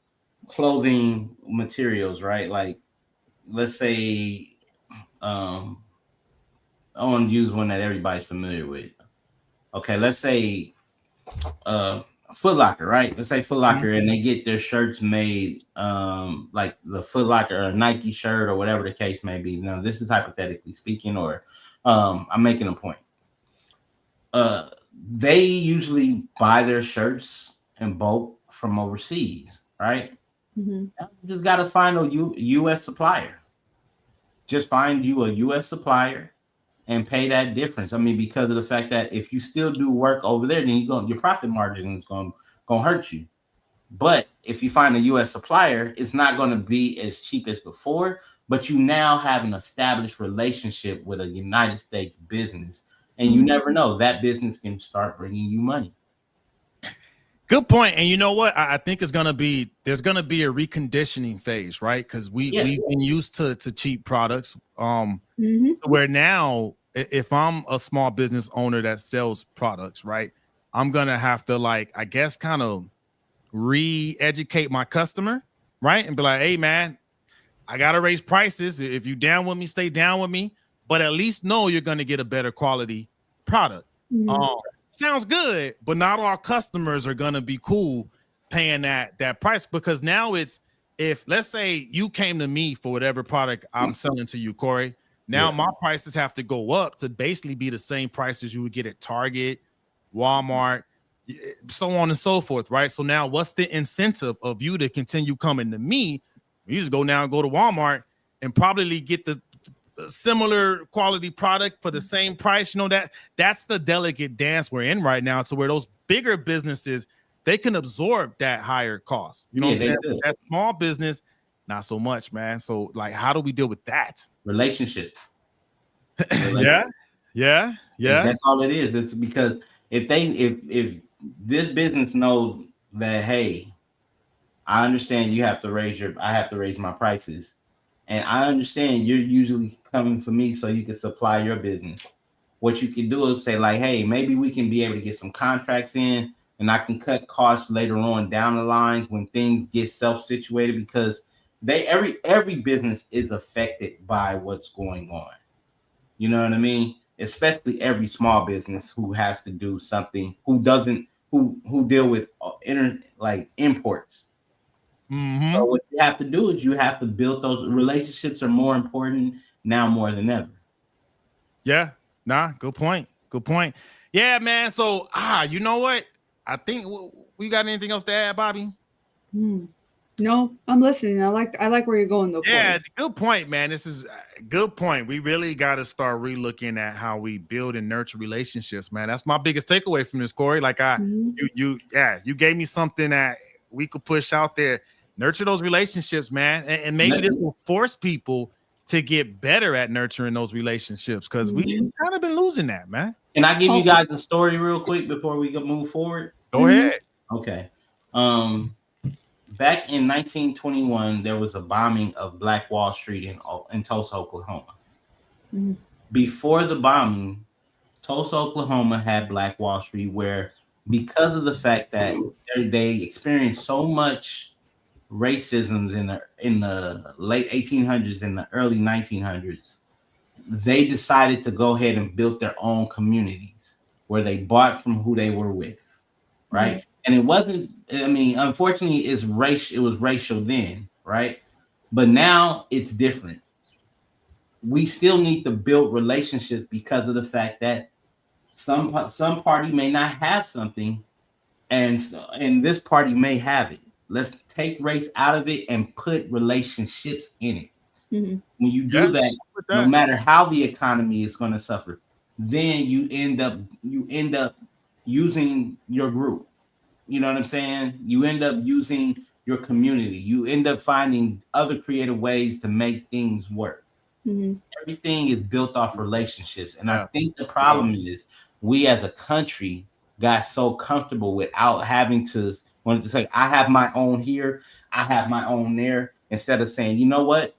clothing materials, right? Like, let's say I want to use one that everybody's familiar with. Okay, let's say Foot Locker, right? Let's say Foot Locker, and they get their shirts made like the Foot Locker or Nike shirt or whatever the case may be. Now, this is hypothetically speaking, or I'm making a point. They usually buy their shirts in bulk from overseas, right? You just got to find a U.S. supplier. Just find you a U.S. supplier and pay that difference. I mean, because of the fact that if you still do work over there, then your profit margin is going to hurt you. But if you find a U.S. supplier, it's not going to be as cheap as before. But you now have an established relationship with a United States business, and you never know, that business can start bringing you money. Good point. And you know what? I think there's gonna be a reconditioning phase, right? Because we've been used to cheap products. Where now, if I'm a small business owner that sells products, right, I'm gonna have to, like, I guess, kind of re-educate my customer, right, and be like, hey man, I gotta raise prices. If you down with me, stay down with me, but at least know you're gonna get a better quality product. Sounds good, but not all customers are gonna be cool paying that price, because now it's, if let's say you came to me for whatever product I'm selling to you, Corey, now my prices have to go up to basically be the same prices you would get at Target, Walmart, so on and so forth, right? So now what's the incentive of you to continue coming to me? You just go now and go to Walmart and probably get the similar quality product for the same price. You know, that's the delicate dance we're in right now, to where those bigger businesses, they can absorb that higher cost. You know what I'm saying? That small business, not so much, man. So, like, how do we deal with that? Relationships. Yeah. That's all it is. It's because if this business knows that, hey, I understand I have to raise my prices, and I understand you're usually coming for me so you can supply your business. What you can do is say, like, hey, maybe we can be able to get some contracts in, and I can cut costs later on down the line when things get self-situated, because every business is affected by what's going on. You know what I mean? Especially every small business who has to do something, who deal with imports. So what you have to do is you have to build those relationships. Are more important now more than ever. Yeah, good point. Yeah, man. So you know what? I think we got anything else to add, Bobby? No, I'm listening. I like where you're going, though. Yeah, Corey. good point, man. This is a good point. We really got to start relooking at how we build and nurture relationships, man. That's my biggest takeaway from this, Corey. Like, you gave me something that we could push out there. Nurture those relationships, man, and maybe this will force people to get better at nurturing those relationships, because we kind of been losing that, man. Can I give you guys a story real quick before we move forward? Go ahead. Okay. Back in 1921, there was a bombing of Black Wall Street in Tulsa, Oklahoma. Before the bombing, Tulsa, Oklahoma had Black Wall Street, where, because of the fact that they experienced so much racism in the late 1800s and the early 1900s, they decided to go ahead and build their own communities where they bought from who they were with, right? And it wasn't, I mean, unfortunately, it was racial then, right? But now it's different. We still need to build relationships because of the fact that some party may not have something, and this party may have it. Let's take race out of it and put relationships in it. When you do that, no matter how the economy is going to suffer, then you end up using your group. You know what I'm saying? You end up using your community. You end up finding other creative ways to make things work. Everything is built off relationships. And I think the problem is we as a country got so comfortable without having to want to say, I have my own here, I have my own there, instead of saying, you know what?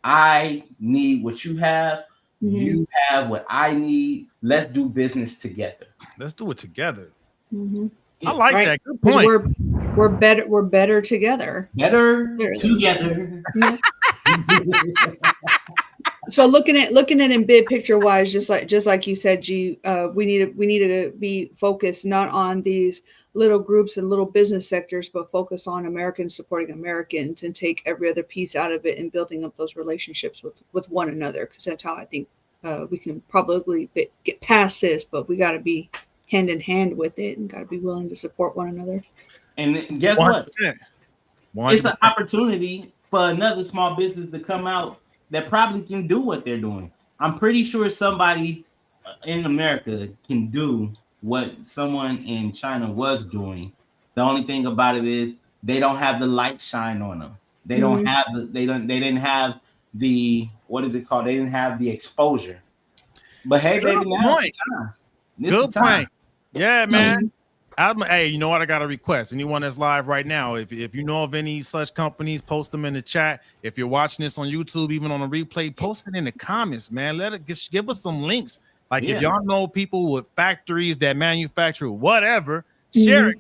I need what you have. You have what I need. Let's do business together. Let's do it together. I like that. Good point. We're better. We're better together. Better together. So looking at it in big picture wise, just like you said, G, we need to be focused not on these little groups and little business sectors, but focus on Americans supporting Americans and take every other piece out of it and building up those relationships with one another. Because that's how I think we can probably get past this. But we got to be hand in hand with it and got to be willing to support one another. And guess 100%. What? It's an opportunity for another small business to come out that probably can do what they're doing. I'm pretty sure somebody in America can do what someone in China was doing The only thing about it is they don't have the light shine on them. They don't have they didn't have the, what is it called? They didn't have the exposure. But hey, Good baby, now it's the point. time. Good point. Yeah, man. Mhm. Hey, you know what? I got a request. Anyone that's live right now, if you know of any such companies, post them in the chat. If you're watching this on YouTube, even on a replay, post it in the comments, man. Give us some links. Like if y'all know people with factories that manufacture whatever, share it.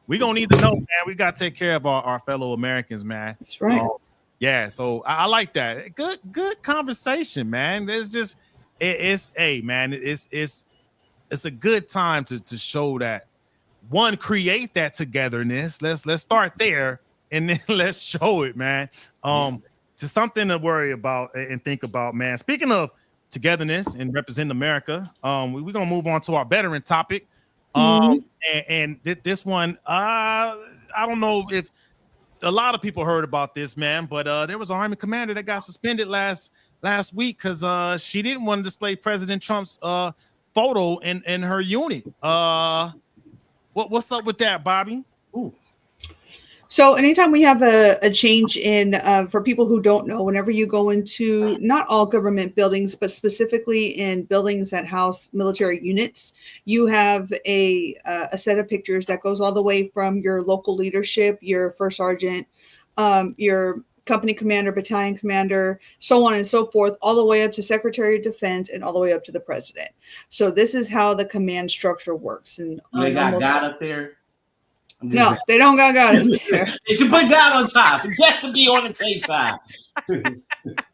We gonna need to know, man. We gotta take care of our fellow Americans, man. That's right. Yeah, so I like that. Good conversation, man. There's just it's hey, man. It's a good time to show that. One, create that togetherness. Let's start there, and then let's show it, man. To something to worry about and think about, man. Speaking of togetherness and represent America, we're gonna move on to our veteran topic. This one, I don't know if a lot of people heard about this, man, but there was an Army commander that got suspended last week because she didn't want to display President Trump's photo in her unit. What's up with that, Bobby? Ooh. So anytime we have a change in, for people who don't know, whenever you go into not all government buildings, but specifically in buildings that house military units, you have a set of pictures that goes all the way from your local leadership, your first sergeant, your company commander, battalion commander, so on and so forth, all the way up to Secretary of Defense and all the way up to the president. So this is how the command structure works. And they got God up there. No, they don't got God up there. They should put God on top just to be on the safe side.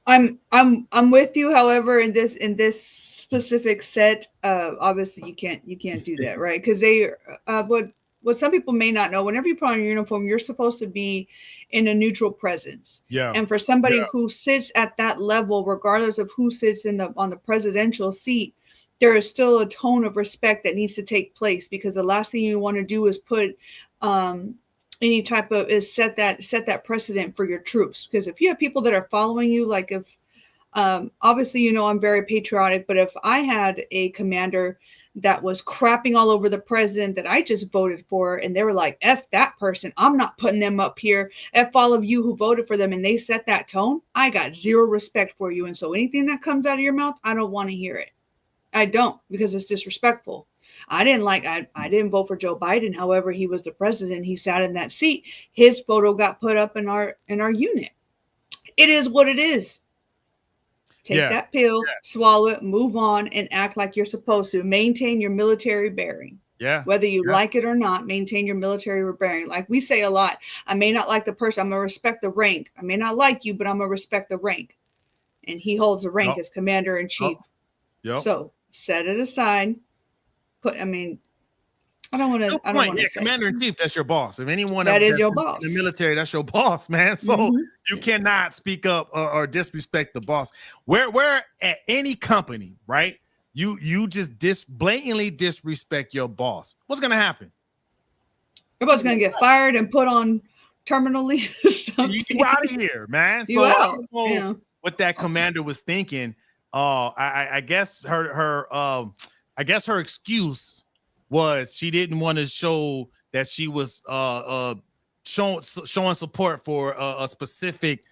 I'm with you. However, in this specific set, obviously you can't do that, right? Because they what some people may not know, whenever you put on your uniform, you're supposed to be in a neutral presence. Yeah. And for somebody who sits at that level, regardless of who sits on the presidential seat, there is still a tone of respect that needs to take place, because the last thing you want to do is put any type of set that precedent for your troops. Because if you have people that are following you, like if obviously, I'm very patriotic, but if I had a commander that was crapping all over the president that I just voted for, and they were like, F that person, I'm not putting them up here, F all of you who voted for them, and they set that tone, I got zero respect for you. And so anything that comes out of your mouth, I don't want to hear it. I don't, because it's disrespectful. I didn't vote for Joe Biden. However, he was the president. He sat in that seat. His photo got put up in our unit. It is what it is. Take that pill, swallow it, move on, and act like you're supposed to. Maintain your military bearing. Yeah. Whether you like it or not, maintain your military bearing. Like we say a lot, I may not like the person, I'm going to respect the rank. I may not like you, but I'm going to respect the rank. And he holds the rank as commander in chief. So set it aside. I don't want to. Commander in chief, that's your boss. If anyone that is your boss in the military, that's your boss, man. So you cannot speak up or disrespect the boss. Where at any company, right? You just blatantly disrespect your boss. What's gonna happen? Everybody's gonna get fired and put on terminal leave. You out of here, man. So I don't know what that commander was thinking. I guess her excuse was she didn't want to show that she was showing support for a specific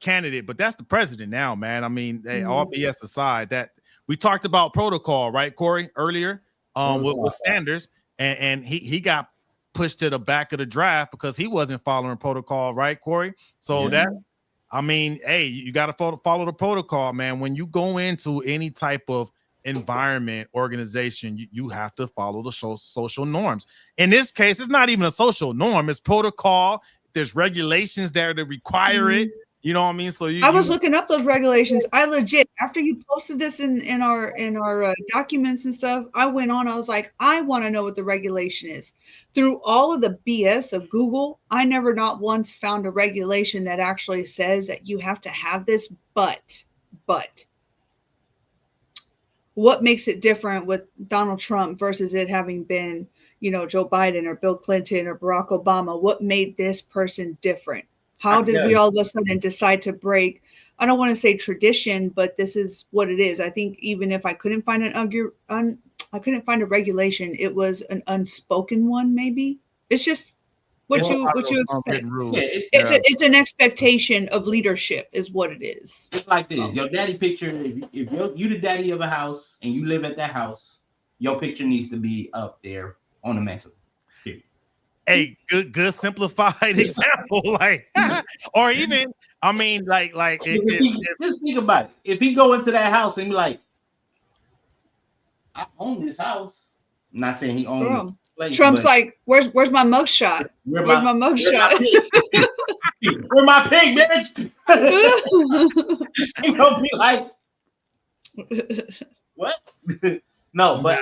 candidate, but that's the president now, man. I mean, all BS aside, that we talked about protocol, right, Corey, earlier with Sanders, and he got pushed to the back of the draft because he wasn't following protocol, right, Corey? So that's, I mean, hey, you got to follow the protocol, man. When you go into any type of environment, organization, you have to follow the social norms. In this case, it's not even a social norm, it's protocol. There's regulations there that require it. You know what I mean? So I was looking up those regulations. I legit, after you posted this in our documents and stuff, I went on. I was like, I want to know what the regulation is. Through all of the BS of Google, I never not once found a regulation that actually says that you have to have this. But what makes it different with Donald Trump versus it having been, Joe Biden or Bill Clinton or Barack Obama? What made this person different? How did we all of a sudden decide to break, I don't want to say tradition, but this is what it is. I think even if I couldn't find I couldn't find a regulation, it was an unspoken one, maybe. It's just what you expect. Yeah, It's an expectation of leadership, is what it is. It's like this. Your daddy picture. If you the daddy of a house and you live at that house, your picture needs to be up there on the mantle. Hey, good simplified example, like, or even, I mean, like, just think about it. If he go into that house and be like, I own this house. I'm not saying he owns the place. Trump's like, where's my mugshot? Where's my mugshot? Where's my pig, bitch? He gonna be like, what? No, but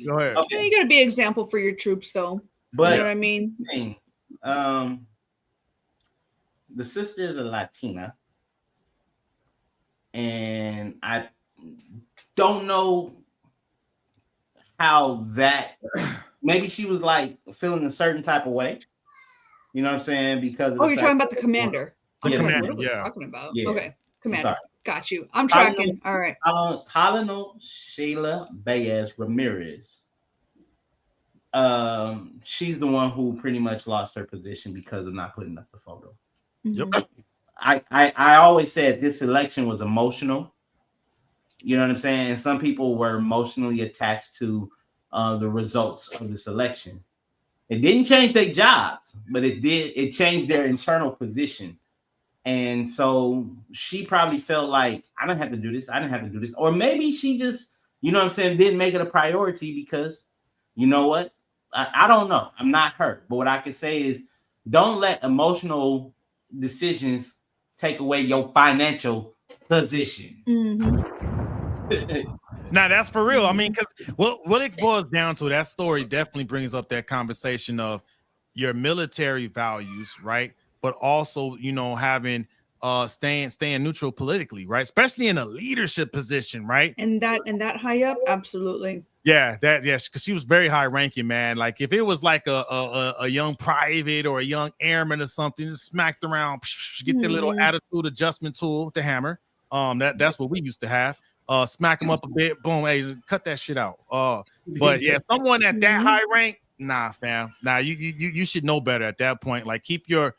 go ahead. Okay. You gotta be an example for your troops, though. But you know what I mean? The sister is a Latina, and I don't know how that. Maybe she was like feeling a certain type of way. You know what I'm saying? Because you're talking about the commander. The commander, what are we talking about? Yeah. Okay, commander. Got you. I'm tracking. All right. Colonel Sheila Baez Ramirez. She's the one who pretty much lost her position because of not putting up the photo. Yep. I always said this election was emotional. You know what I'm saying? And some people were emotionally attached to the results of this election. It didn't change their jobs, but it changed their internal position. And so she probably felt like, I don't have to do this. I didn't have to do this. Or maybe she just, you know what I'm saying, didn't make it a priority because, you know what? I don't know. I'm not hurt. But what I can say is don't let emotional decisions take away your financial position. Now that's for real. I mean, because what it boils down to, that story definitely brings up that conversation of your military values, right? But also, you know, having staying neutral politically, right? Especially in a leadership position, right? And that high up, absolutely. Yeah, because she was very high ranking, man. Like if it was like a young private or a young airman or something, just smacked around, get the little attitude adjustment tool, the hammer. That's what we used to have. Smack them up a bit, boom, hey, cut that shit out. But yeah, someone at that high rank, nah, fam. Nah, you should know better at that point. Like keep your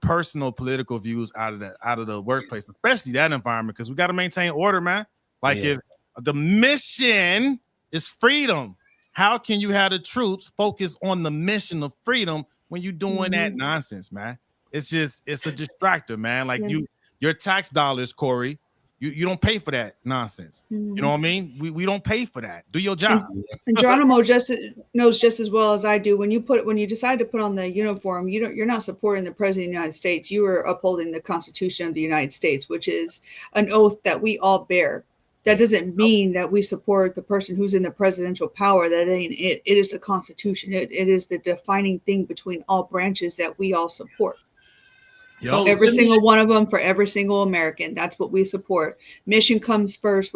personal political views out of the workplace, especially that environment, because we got to maintain order, man. Like if the mission is freedom, how can you have the troops focus on the mission of freedom when you're doing that nonsense, man? It's a distractor, man. Like your tax dollars, Corey, you don't pay for that nonsense. You know what I mean? We don't pay for that. Do your job. And Geronimo knows just as well as I do. When you decide to put on the uniform, you're not supporting the president of the United States. You are upholding the Constitution of the United States, which is an oath that we all bear. That doesn't mean that we support the person who's in the presidential power. That ain't it. It is the Constitution. It is the defining thing between all branches that we all support. So every single one of them for every single American. That's what we support. Mission comes first.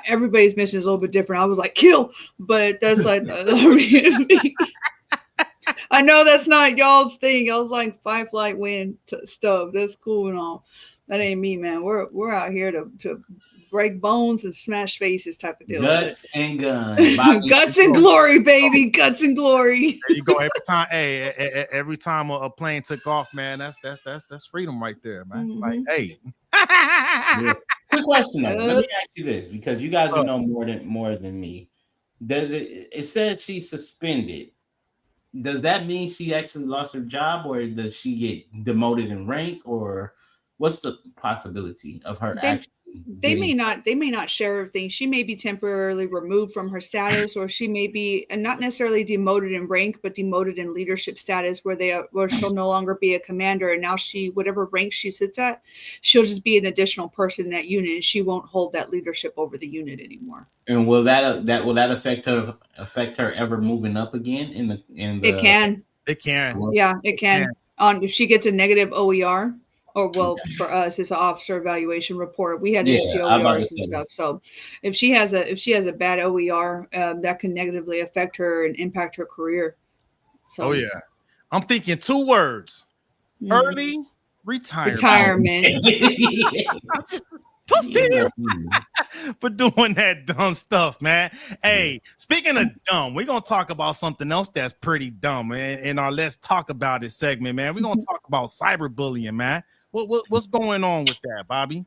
Everybody's mission is a little bit different. I was like, kill, but that's like, I know that's not y'all's thing. Y'all's like fight, flight, win stuff. That's cool and all. That ain't me, man. We're out here to break bones and smash faces type of deal. Guts and guns. Guts and glory, baby. Guts and glory. There you go. Every time a plane took off, man, that's freedom right there, man. Like, hey. Quick question though. Let me ask you this, because you guys know more than me. It said she's suspended. Does that mean she actually lost her job, or does she get demoted in rank, or what's the possibility of her actually? They may not share everything. She may be temporarily removed from her status, or she may be not necessarily demoted in rank, but demoted in leadership status, where she'll no longer be a commander, and now whatever rank she sits at, she'll just be an additional person in that unit, and she won't hold that leadership over the unit anymore. And will that affect her ever moving up again in the? It can. Yeah, it can. If she gets a negative OER. Or for us, it's an officer evaluation report. We had OERs and stuff. So if she has a bad OER, that can negatively affect her and impact her career. So I'm thinking 2 words: early retirement. for doing that dumb stuff, man. Hey, speaking of dumb, we're gonna talk about something else that's pretty dumb, man. In our Let's Talk About It segment, man. We're gonna talk about cyberbullying, man. What's going on with that, Bobby?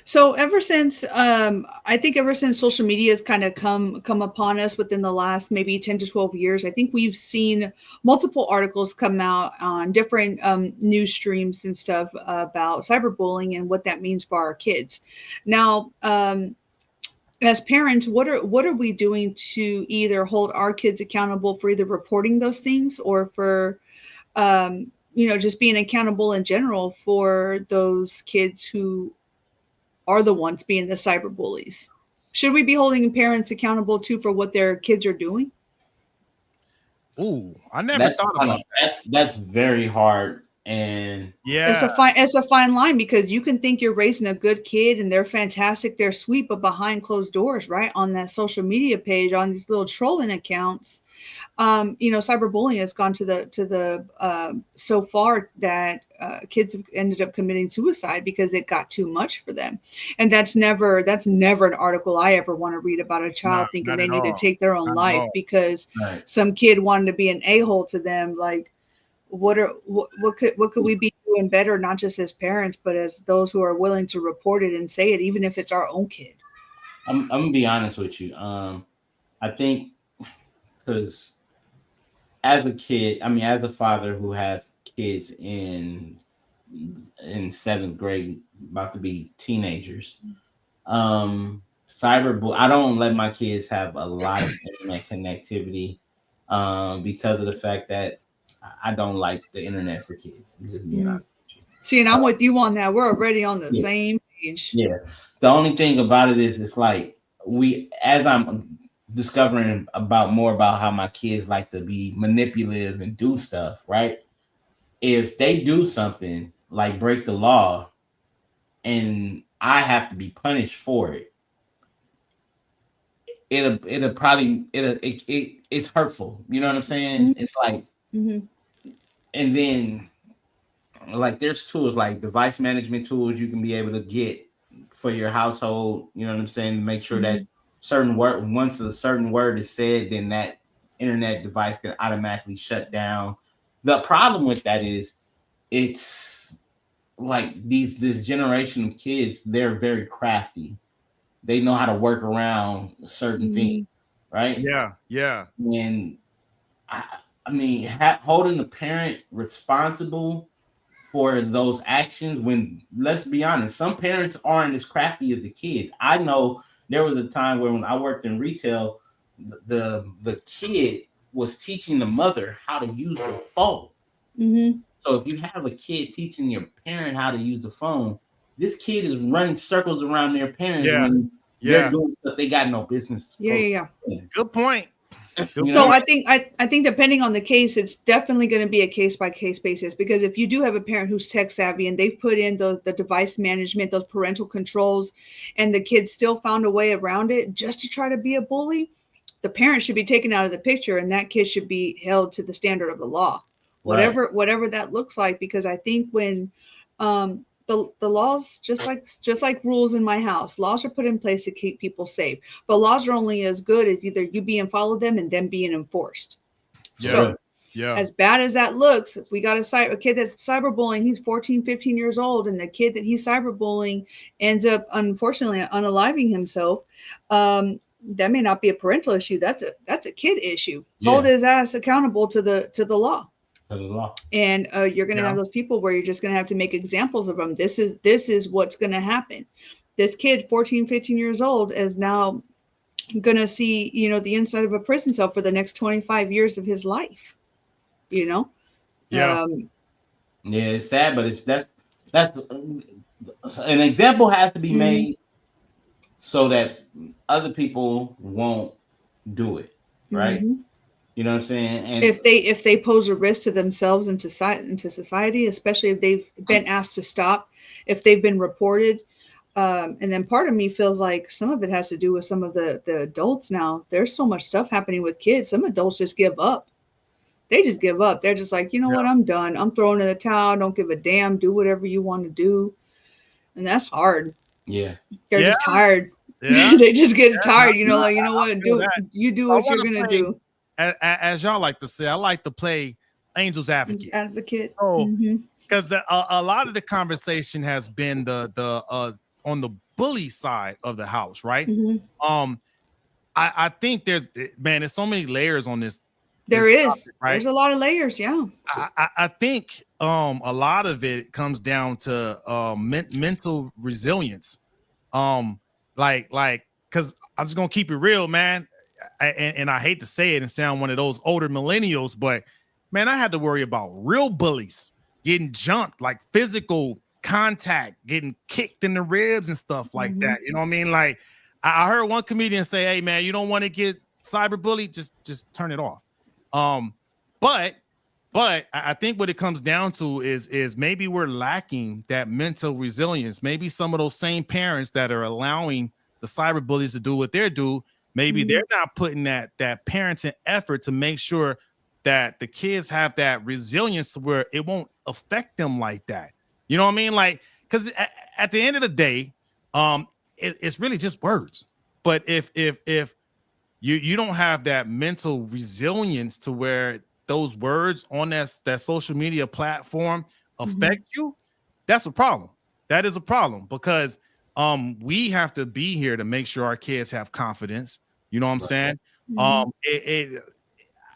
So ever since I think ever since social media has kind of come upon us within the last maybe 10 to 12 years, I think we've seen multiple articles come out on different news streams and stuff about cyberbullying and what that means for our kids. Now, as parents, what are we doing to either hold our kids accountable for either reporting those things or for just being accountable in general for those kids who are the ones being the cyber bullies? Should we be holding parents accountable too for what their kids are doing? Ooh, I never thought about that. That's very hard. And yeah, it's a fine line, because you can think you're raising a good kid and they're fantastic, they're sweet, but behind closed doors, right, on that social media page, on these little trolling accounts, cyberbullying has gone to the so far that kids have ended up committing suicide because it got too much for them. And that's never an article I ever want to read about a child thinking they need to take their own life because some kid wanted to be an a-hole to them. Like, what could we be doing better, not just as parents, but as those who are willing to report it and say it, even if it's our own kid? I'm gonna be honest with you. I think because as a kid, as a father who has kids in 7th grade, about to be teenagers, cyberbullying. I don't let my kids have a lot of internet connectivity because of the fact that I don't like the internet for kids. I'm just being honest with you. See, and I'm with you on that. We're already on the same page. Yeah. The only thing about it is, it's like as I'm discovering more about how my kids like to be manipulative and do stuff, right? If they do something like break the law and I have to be punished for it, it's hurtful. You know what I'm saying? Mm-hmm. It's like, and then like there's tools like device management tools you can be able to get for your household. You know what I'm saying? To make sure that once a certain word is said, then that internet device can automatically shut down. The problem with that is it's like this generation of kids, they're very crafty. They know how to work around certain things, right? Yeah. And holding the parent responsible for those actions, when, let's be honest, some parents aren't as crafty as the kids. I know there was a time where when I worked in retail, the kid was teaching the mother how to use the phone. Mm-hmm. So if you have a kid teaching your parent how to use the phone, this kid is running circles around their parents when they're doing stuff they got no business. Yeah. Good point. So I think depending on the case, it's definitely going to be a case by case basis, because if you do have a parent who's tech savvy and they've put in the device management, those parental controls, and the kid still found a way around it just to try to be a bully, the parent should be taken out of the picture and that kid should be held to the standard of the law, whatever that looks like. Because I think when the laws, just like rules in my house, laws are put in place to keep people safe, but laws are only as good as either you being followed them and them being enforced. So as bad as that looks, if we got a kid that's cyberbullying, he's 14, 15 years old, and the kid that he's cyberbullying ends up unfortunately unaliving himself, that may not be a parental issue. That's a kid issue. Hold his ass accountable to the law. And you're going to have those people where you're just going to have to make examples of them. This is what's going to happen. This kid, 14, 15 years old, is now going to see, the inside of a prison cell for the next 25 years of his life. It's sad, but that's an example has to be made so that other people won't do it, right? Mm-hmm. You know what I'm saying? And if they pose a risk to themselves and to society, especially if they've been asked to stop, if they've been reported, and then part of me feels like some of it has to do with some of the adults now. There's so much stuff happening with kids. Some adults just give up. They just give up. They're just like, you know what? I'm done. I'm throwing in the towel. Don't give a damn. Do whatever you want to do. And that's hard. Yeah. They're just tired. Yeah. They just get Yeah, tired, you know, I- like, you know I what, feel do that. you do So I what you're wanna gonna play, do. as y'all like to say, I like to play angel's Just advocate. advocate. So, Mm-hmm. because a lot of the conversation has been the on the bully side of the house, right? Mm-hmm. Um, I think there's so many layers on this There is. topic, There's right? a lot of layers, yeah. I think a lot of it comes down to mental resilience. Like because I'm just gonna keep it real, man. And I hate to say it and sound one of those older millennials, but man, I had to worry about real bullies getting jumped, like physical contact, getting kicked in the ribs and stuff like Mm-hmm. that. You know what I mean? Like I heard one comedian say, "Hey, man, you don't want to get cyberbullied, just turn it off." Um, but I think what it comes down to is maybe we're lacking that mental resilience. Maybe some of those same parents that are allowing the cyberbullies to do what they're do, maybe Mm-hmm. they're not putting that parenting effort to make sure that the kids have that resilience to where it won't affect them like that. You know what I mean? Like, because at the end of the day, it's really just words. But if you don't have that mental resilience to where those words on that social media platform affect you, that's a problem. That is a problem because we have to be here to make sure our kids have confidence. You know what I'm saying? Mm-hmm.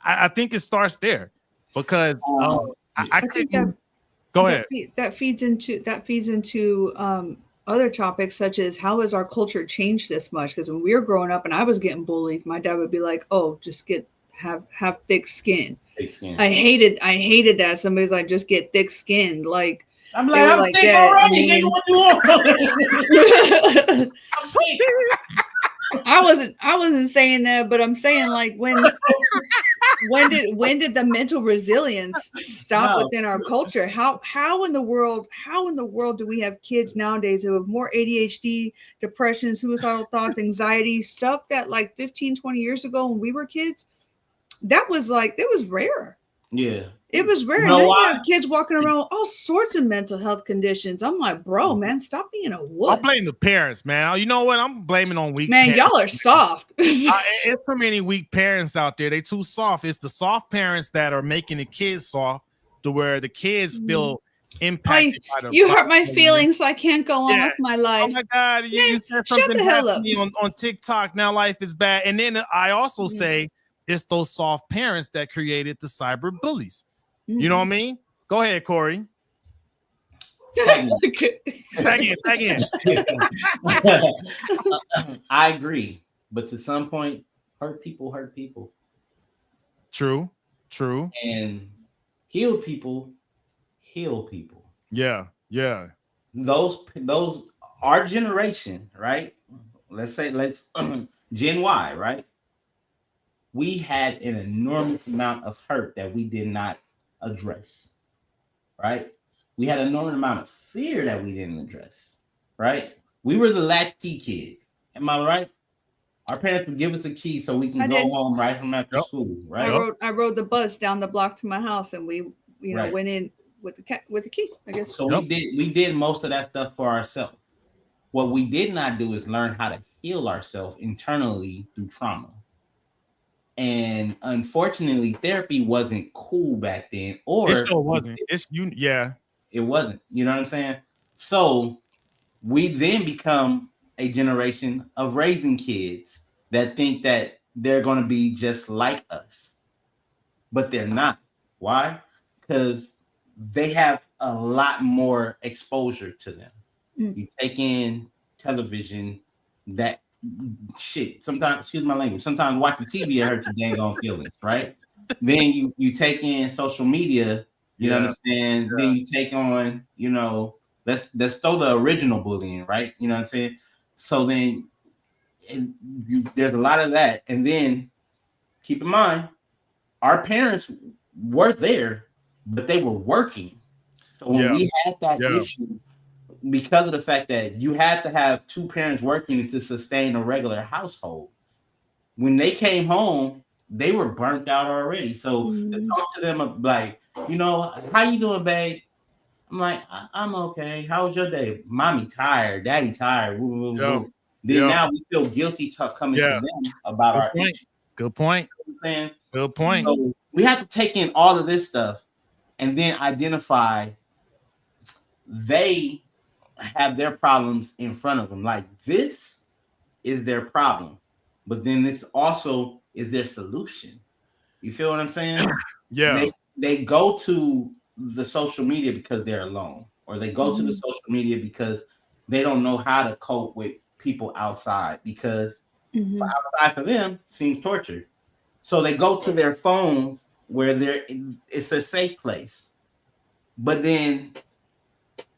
I think it starts there because I I think couldn't go ahead. that feeds into other topics such as how has our culture changed this much? Because when we were growing up and I was getting bullied, my dad would be like, "Oh, just have thick skin." Thick skin. I hated that somebody's like, "Just get thick skinned." Like I'm they like, were I'm like thick that. I already, nigga. mean, What you want? I'm thick. I wasn't saying that, but I'm saying like when did the mental resilience stop No. within our culture? How in the world do we have kids nowadays who have more ADHD, depression, suicidal thoughts, anxiety, stuff that like 15, 20 years ago when we were kids, that was rare. Yeah. It was You rare. know Now you why? have kids walking around with all sorts of mental health conditions. I'm like, bro, man, stop being a wuss. I blame the parents, man. You know what? I'm blaming on weak Man, parents. y'all are soft. It's so many weak parents out there. They too soft. It's the soft parents that are making the kids soft to where the kids feel impacted by the. You hurt my feelings, so I can't go on Yeah. with my Oh life. my God, you Man, said shut something the bad hell to up. me on TikTok. Now life is bad. And then I also say it's those soft parents that created the cyber bullies. You know what I mean? Go ahead, Corey. Tag Tag in. I agree, but to some point, hurt people, True. and heal people. Yeah. Those our generation, right? Let's Gen Y, right? We had an enormous amount of hurt that we did not address, right? We had an enormous amount of fear that we didn't address, right? We were the latchkey kid. Am I right? Our parents would give us a key so we can I go did. home right from after Yep. school, right? I rode the bus down the block to my house, and we Right. went in with the key, I guess. So we did most of that stuff for ourselves. What we did not do is learn how to heal ourselves internally through trauma. And unfortunately, therapy wasn't cool back then, or It sure wasn't. it wasn't. You know what I'm saying? So we then become a generation of raising kids that think that they're going to be just like us, but they're not. Why? Because they have a lot more exposure to them. You take in television, that shit. Sometimes, excuse my language. Sometimes watching TV hurt your dang on feelings, right? Then you take in social media. You know what I'm saying? Yeah. Then you take on, let's throw the original bullying, right? You know what I'm saying? So then, there's a lot of that, and then keep in mind, our parents were there, but they were working. So when we had that issue, because of the fact that you had to have two parents working to sustain a regular household, when they came home, they were burnt out already. So to talk to them like, how you doing, babe? I'm like, I'm okay. How was your day? Mommy tired, daddy tired. Woo, woo, woo. then now we feel guilty coming to them about our issues. Good point. Good point. So we have to take in all of this stuff and then identify they have their problems in front of them. Like this is their problem, but then this also is their solution. You feel what I'm saying? Yeah. They go to the social media because they're alone, or they go to the social media because they don't know how to cope with people outside, because outside for them seems torture. So they go to their phones where it's a safe place. But then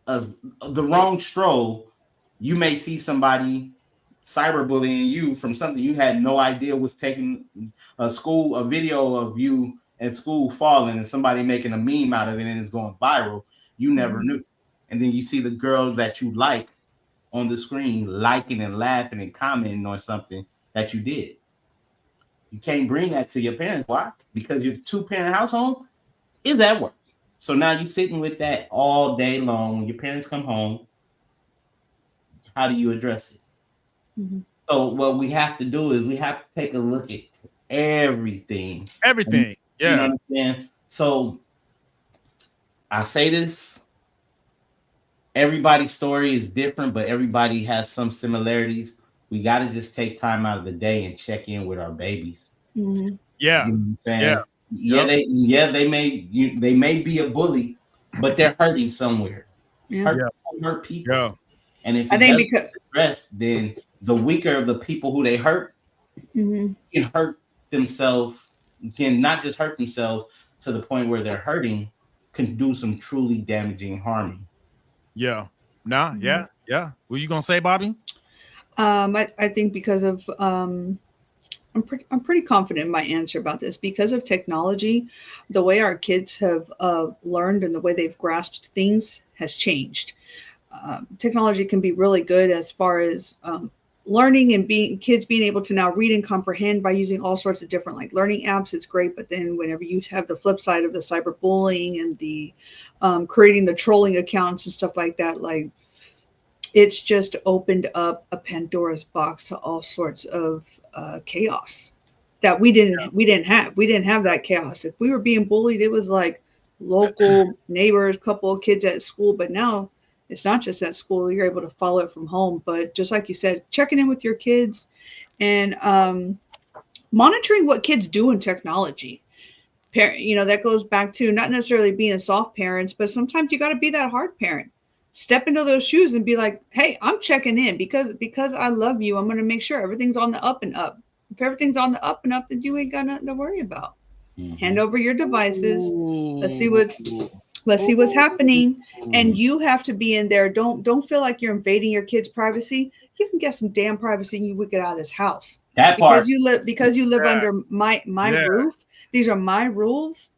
the wrong stroll, you may see somebody cyberbullying you from something you had no idea was taking a video of you at school falling and somebody making a meme out of it and it's going viral. You never knew. And then you see the girl that you like on the screen liking and laughing and commenting on something that you did. You can't bring that to your parents. Why? Because your 2-parent household is at work. So now you're sitting with that all day long. When your parents come home, how do you address it? So what we have to do is we have to take a look at everything. Everything. You know what I'm saying? So I say this, everybody's story is different, but everybody has some similarities. We got to just take time out of the day and check in with our babies. Yeah. You know what I'm saying? They may be a bully, but they're hurting somewhere. Hurt people. And if it doesn't address, then the weaker of the people who they hurt can hurt themselves, can not just hurt themselves to the point where they're hurting, can do some truly damaging harming. Yeah. What you gonna say, Bobby? I think because of I'm pretty confident in my answer about this. Because of technology, the way our kids have learned and the way they've grasped things has changed. Technology can be really good as far as learning and kids being able to now read and comprehend by using all sorts of different like learning apps. It's great, but then whenever you have the flip side of the cyberbullying and the creating the trolling accounts and stuff like that, like it's just opened up a Pandora's box to all sorts of chaos that we didn't have. We didn't have that chaos. If we were being bullied, it was like local neighbors, couple of kids at school. But now it's not just at school. You're able to follow it from home. But just like you said, checking in with your kids and monitoring what kids do in technology. That goes back to not necessarily being a soft parent, but sometimes you got to be that hard parent. Step into those shoes and be like, hey, I'm checking in because I love you. I'm going to make sure everything's on the up and up. If everything's on the up and up, then you ain't got nothing to worry about. Hand over your devices. Let's see what's happening. And you have to be in there. Don't feel like you're invading your kids' privacy. You can get some damn privacy and you would get out of this house. Because you live under my roof. These are my rules.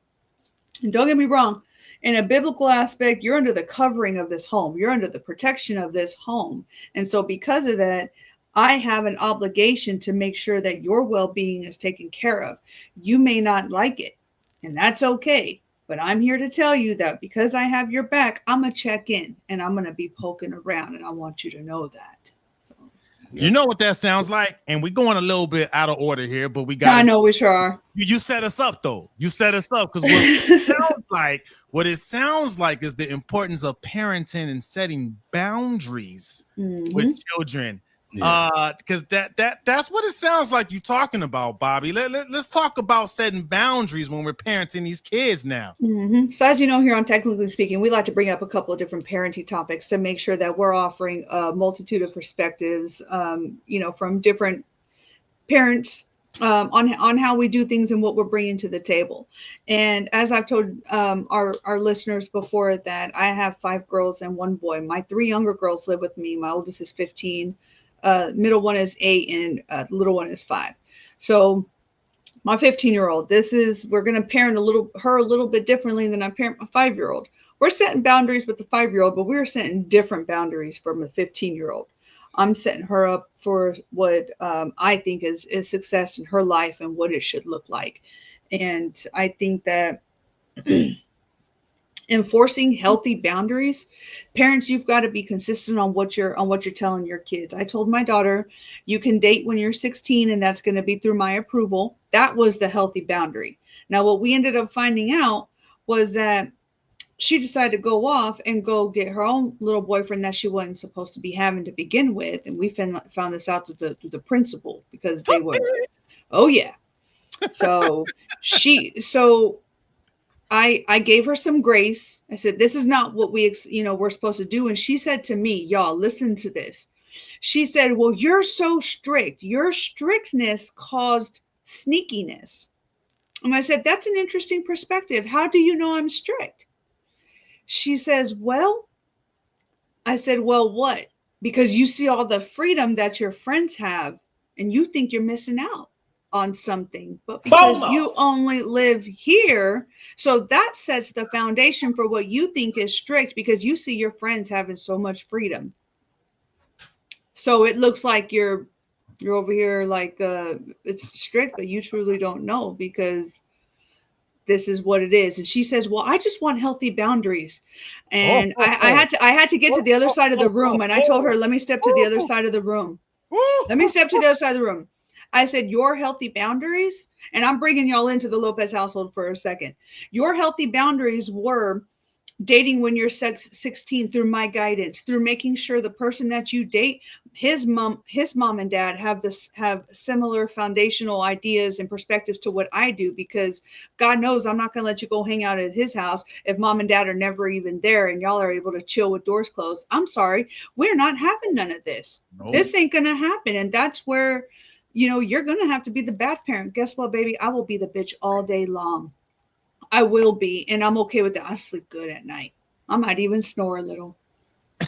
And don't get me wrong. In a biblical aspect, you're under the covering of this home. You're under the protection of this home. And so because of that, I have an obligation to make sure that your well-being is taken care of. You may not like it, and that's okay. But I'm here to tell you that because I have your back, I'm going to check in and I'm going to be poking around, and I want you to know that. You know what that sounds like? And we're going a little bit out of order here, but we got. I know we sure are. You set us up, though. You set us up because what it sounds like is the importance of parenting and setting boundaries with children. Because that's what it sounds like you're talking about, Bobby. Let's talk about setting boundaries when we're parenting these kids now. So as you know, here on Technically Speaking, we like to bring up a couple of different parenting topics to make sure that we're offering a multitude of perspectives, from different parents on how we do things and what we're bringing to the table. And as I've told our listeners before, that I have 5 girls and 1 boy. My 3 younger girls live with me. My oldest is 15. Middle one is 8 and little one is 5. So my 15-year-old, we're going to parent her a little bit differently than I parent my 5-year-old. We're setting boundaries with the 5-year-old, but we're setting different boundaries from the 15-year-old. I'm setting her up for what I think is success in her life and what it should look like. And I think that enforcing healthy boundaries. Parents, you've got to be consistent on what you're telling your kids. I told my daughter, you can date when you're 16 and that's going to be through my approval. That was the healthy boundary. Now what we ended up finding out was that she decided to go off and go get her own little boyfriend that she wasn't supposed to be having to begin with, and we found this out through the principal, because they were, oh yeah. So I gave her some grace. I said, this is not what we're supposed to do. And she said to me, y'all, listen to this. She said, well, you're so strict. Your strictness caused sneakiness. And I said, that's an interesting perspective. How do you know I'm strict? She says, well, I said, well, what? Because you see all the freedom that your friends have and you think you're missing out on something, but because you only live here, so that sets the foundation for what you think is strict, because you see your friends having so much freedom. So it looks like you're over here like it's strict, but you truly don't know, because this is what it is. And she says, well, I just want healthy boundaries. And I had to get to the other side of the room, and I told her, let me step to the other side of the room. Let me step to the other side of the room. I said, your healthy boundaries, and I'm bringing y'all into the Lopez household for a second. Your healthy boundaries were dating when you're 16 through my guidance, through making sure the person that you date, his mom and dad have similar foundational ideas and perspectives to what I do, because God knows I'm not going to let you go hang out at his house if mom and dad are never even there and y'all are able to chill with doors closed. I'm sorry, we're not having none of this. Nope. This ain't going to happen. And that's where, you're going to have to be the bad parent. Guess what, baby? I will be the bitch all day long. I will be. And I'm okay with that. I sleep good at night. I might even snore a little,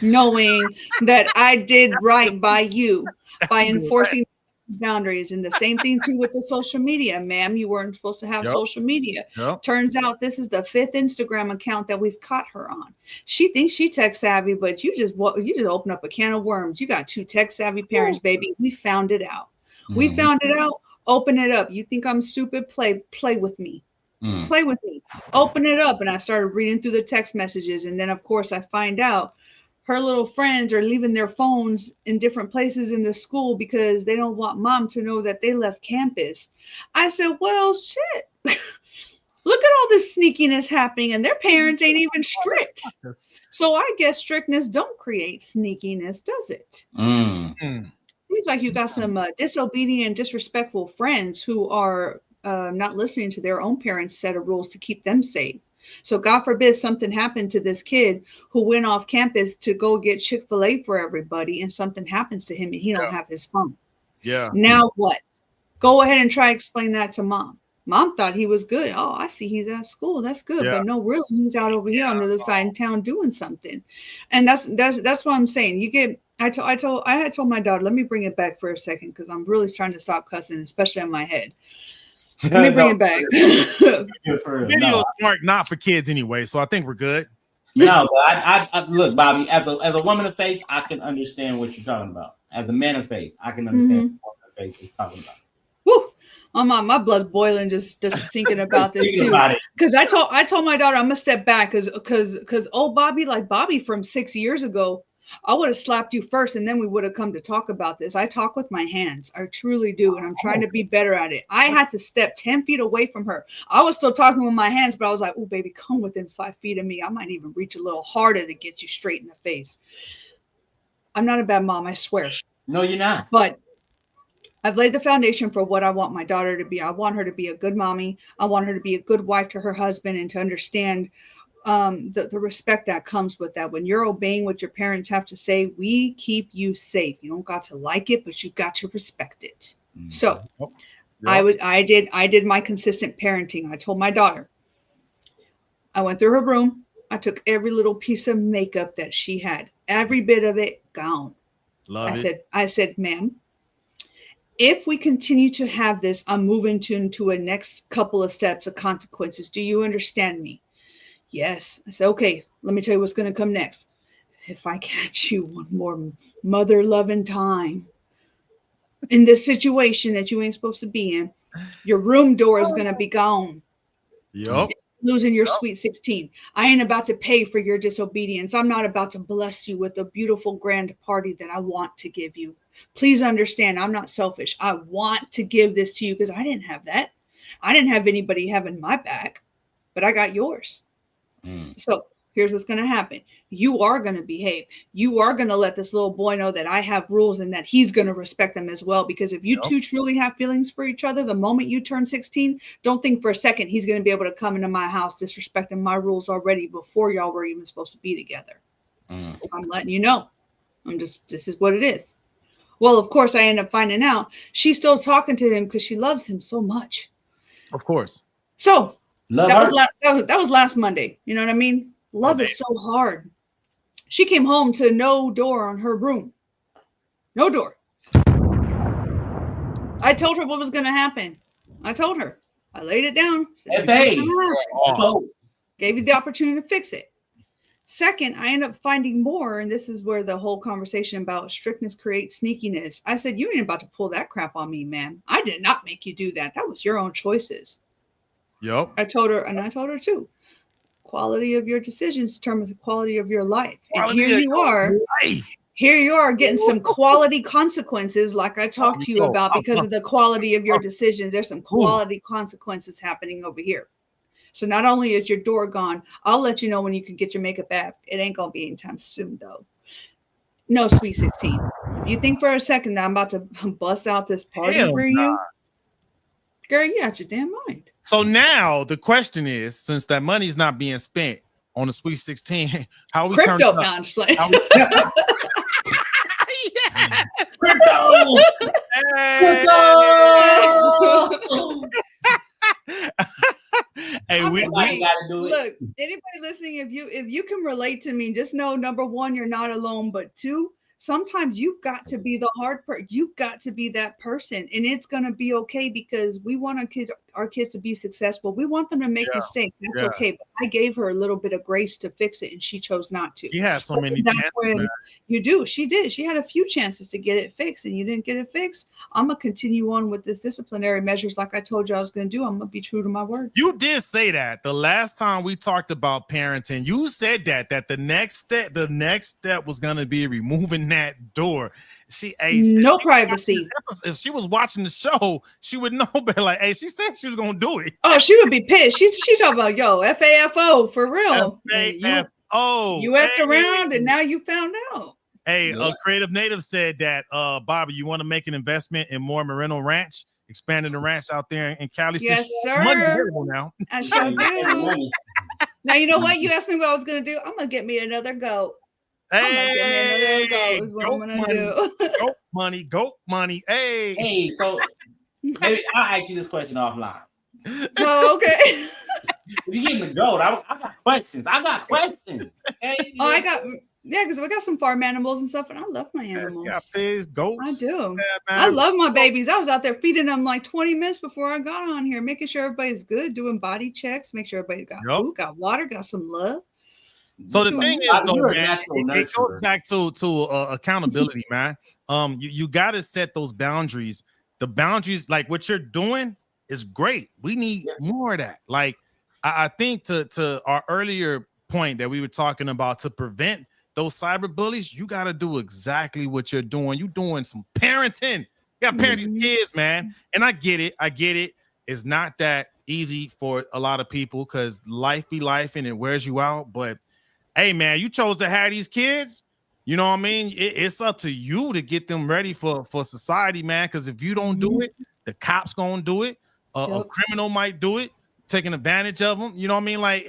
knowing that I did right by you by enforcing boundaries. And the same thing too with the social media. Ma'am, you weren't supposed to have social media. Turns out this is the 5th Instagram account that we've caught her on. She thinks she tech savvy, but you just open up a can of worms. You got 2 tech savvy parents, baby. We found it out. We found it out. Open it up. You think I'm stupid? Play with me. Play with me. Open it up. And I started reading through the text messages. And then, of course, I find out her little friends are leaving their phones in different places in the school because they don't want mom to know that they left campus. I said, well, shit. Look at all this sneakiness happening, and their parents ain't even strict. So I guess strictness don't create sneakiness, does it? Seems like you got some disobedient, disrespectful friends who are not listening to their own parents' set of rules to keep them safe. So God forbid something happened to this kid who went off campus to go get Chick-fil-A for everybody, and something happens to him and he don't have his phone. Yeah. Now what? Go ahead and try to explain that to mom. Mom thought he was good. Oh, I see he's at school. That's good. But no, really, he's out over here on the other side in town doing something. And that's what I'm saying. I had told my daughter, let me bring it back for a second, because I'm really trying to stop cussing, especially in my head. Let me bring it back. Videos aren't not for kids anyway, so I think we're good. No, but I look, Bobby, as a woman of faith, I can understand what you're talking about. As a man of faith, I can understand what woman of faith is talking about. Woo! My blood's boiling just thinking about this too. Because I told my daughter I'm gonna step back because old Bobby, like Bobby from 6 years ago, I would have slapped you first, and then we would have come to talk about this. I talk with my hands. I truly do, and I'm trying to be better at it. I had to step 10 feet away from her. I was still talking with my hands, but I was like, oh, baby, come within 5 feet of me. I might even reach a little harder to get you straight in the face. I'm not a bad mom, I swear. No, you're not. But I've laid the foundation for what I want my daughter to be. I want her to be a good mommy. I want her to be a good wife to her husband, and to understand the respect that comes with that. When you're obeying what your parents have to say, we keep you safe. You don't got to like it, but you've got to respect it. So I did my consistent parenting. I told my daughter, I went through her room. I took every little piece of makeup that she had, every bit of it gone. I said, ma'am, if we continue to have this, I'm moving into a next couple of steps of consequences. Do you understand me? Yes. I said, okay, let me tell you what's going to come next. If I catch you one more mother-loving time in this situation that you ain't supposed to be in, your room door is going to be gone. Yep. losing your sweet 16. I ain't about to pay for your disobedience. I'm not about to bless you with a beautiful grand party that I want to give you. Please understand, I'm not selfish. I want to give this to you because I didn't have that. I didn't have anybody having my back, but I got yours. So here's what's going to happen. You are going to behave. You are going to let this little boy know that I have rules and that he's going to respect them as well. Because if you two truly have feelings for each other, the moment you turn 16, don't think for a second he's going to be able to come into my house disrespecting my rules already before y'all were even supposed to be together. I'm letting you know. This is what it is. Well, of course, I end up finding out she's still talking to him because she loves him so much. Of course. So that was last Monday. You know what I mean? Love is so hard. She came home to no door on her room. No door. I told her what was going to happen. I told her. I laid it down. Said, gave you the opportunity to fix it. Second, I end up finding more, and this is where the whole conversation about strictness creates sneakiness. I said, you ain't about to pull that crap on me, man. I did not make you do that. That was your own choices. Yep. I told her too. Quality of your decisions determines the quality of your life. And here you are getting some quality consequences like I talked to you about because of the quality of your decisions. There's some quality consequences happening over here. So not only is your door gone, I'll let you know when you can get your makeup back. It ain't going to be anytime soon, though. No, sweet 16. You think for a second that I'm about to bust out this party for you? Girl, you out your damn mind. So now the question is, since that money's not being spent on the Sweet 16, how we crypto? turn I'm just playing. Crypto! Hey, we gotta do it. Look, anybody listening, if you can relate to me, just know, number one, you're not alone, but two, sometimes you've got to be the hard part. You've got to be that person, and it's going to be okay because we want our kids to be successful. We want them to make mistakes. That's okay. But I gave her a little bit of grace to fix it, and she chose not to. She had so many chances. You do. She did. She had a few chances to get it fixed, and you didn't get it fixed. I'm going to continue on with this disciplinary measures like I told you I was going to do. I'm going to be true to my word. You did say that the last time we talked about parenting. You said that the next step was going to be removing that door. No privacy. If she was watching the show, she would know better. Like, hey, she said she was gonna do it. Oh, she would be pissed. She talking about FAFO for real. FAFO. You effed around and now you found out. Hey, Creative Native said that Bobby, you want to make an investment in more Moreno Ranch, expanding the ranch out there in Cali. Yes, sir. Money available now. I sure do. Now you know what? You asked me what I was gonna do. I'm gonna get me another goat. Hey, goat money. Hey, so maybe I'll ask you this question offline. Oh, okay. If you give me the goat, I got questions. Hey, because we got some farm animals and stuff, and I love my animals. Yeah, pigs, goats. I do. I love my babies. I was out there feeding them like 20 minutes before I got on here, making sure everybody's good, doing body checks, make sure everybody got food, got water, got some love. So the thing is, though, man, it goes back to accountability, man. You got to set those boundaries. The boundaries, like what you're doing, is great. We need more of that. Like I think to our earlier point that we were talking about, to prevent those cyber bullies, you got to do exactly what you're doing. You doing some parenting. You got to parent these kids, man. And I get it. It's not that easy for a lot of people because life be life and it wears you out, but hey, man, you chose to have these kids. You know what I mean? It's up to you to get them ready for society, man. Because if you don't do it, the cops gonna do it. A criminal might do it, taking advantage of them. You know what I mean? Like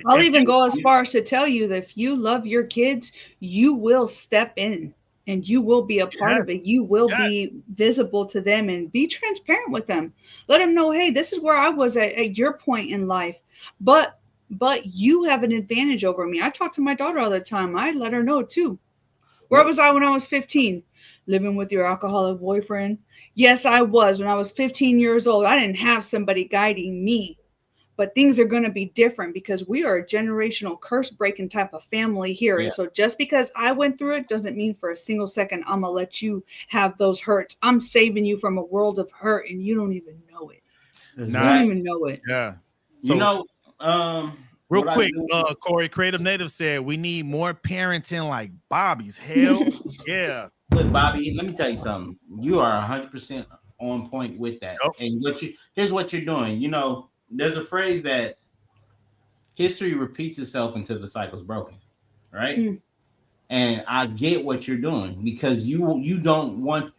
I'll even go as far as to tell you that if you love your kids, you will step in and you will be a part of it. You will be visible to them and be transparent with them. Let them know, hey, this is where I was at your point in life, but you have an advantage over me. I talk to my daughter all the time. I let her know too. Where was I when I was 15? Living with your alcoholic boyfriend? Yes, I was. When I was 15 years old, I didn't have somebody guiding me. But things are going to be different because we are a generational curse breaking type of family here. And so just because I went through it doesn't mean for a single second I'm going to let you have those hurts. I'm saving you from a world of hurt and you don't even know it. You don't even know it. Yeah. So, real what quick, Corey, Creative Native said we need more parenting like Bobby's. Hell yeah. Look, Bobby, let me tell you something. You are 100% on point with that. Yep. And here's what you're doing. You know, there's a phrase that history repeats itself until the cycle's broken, right? Mm. And I get what you're doing because you don't want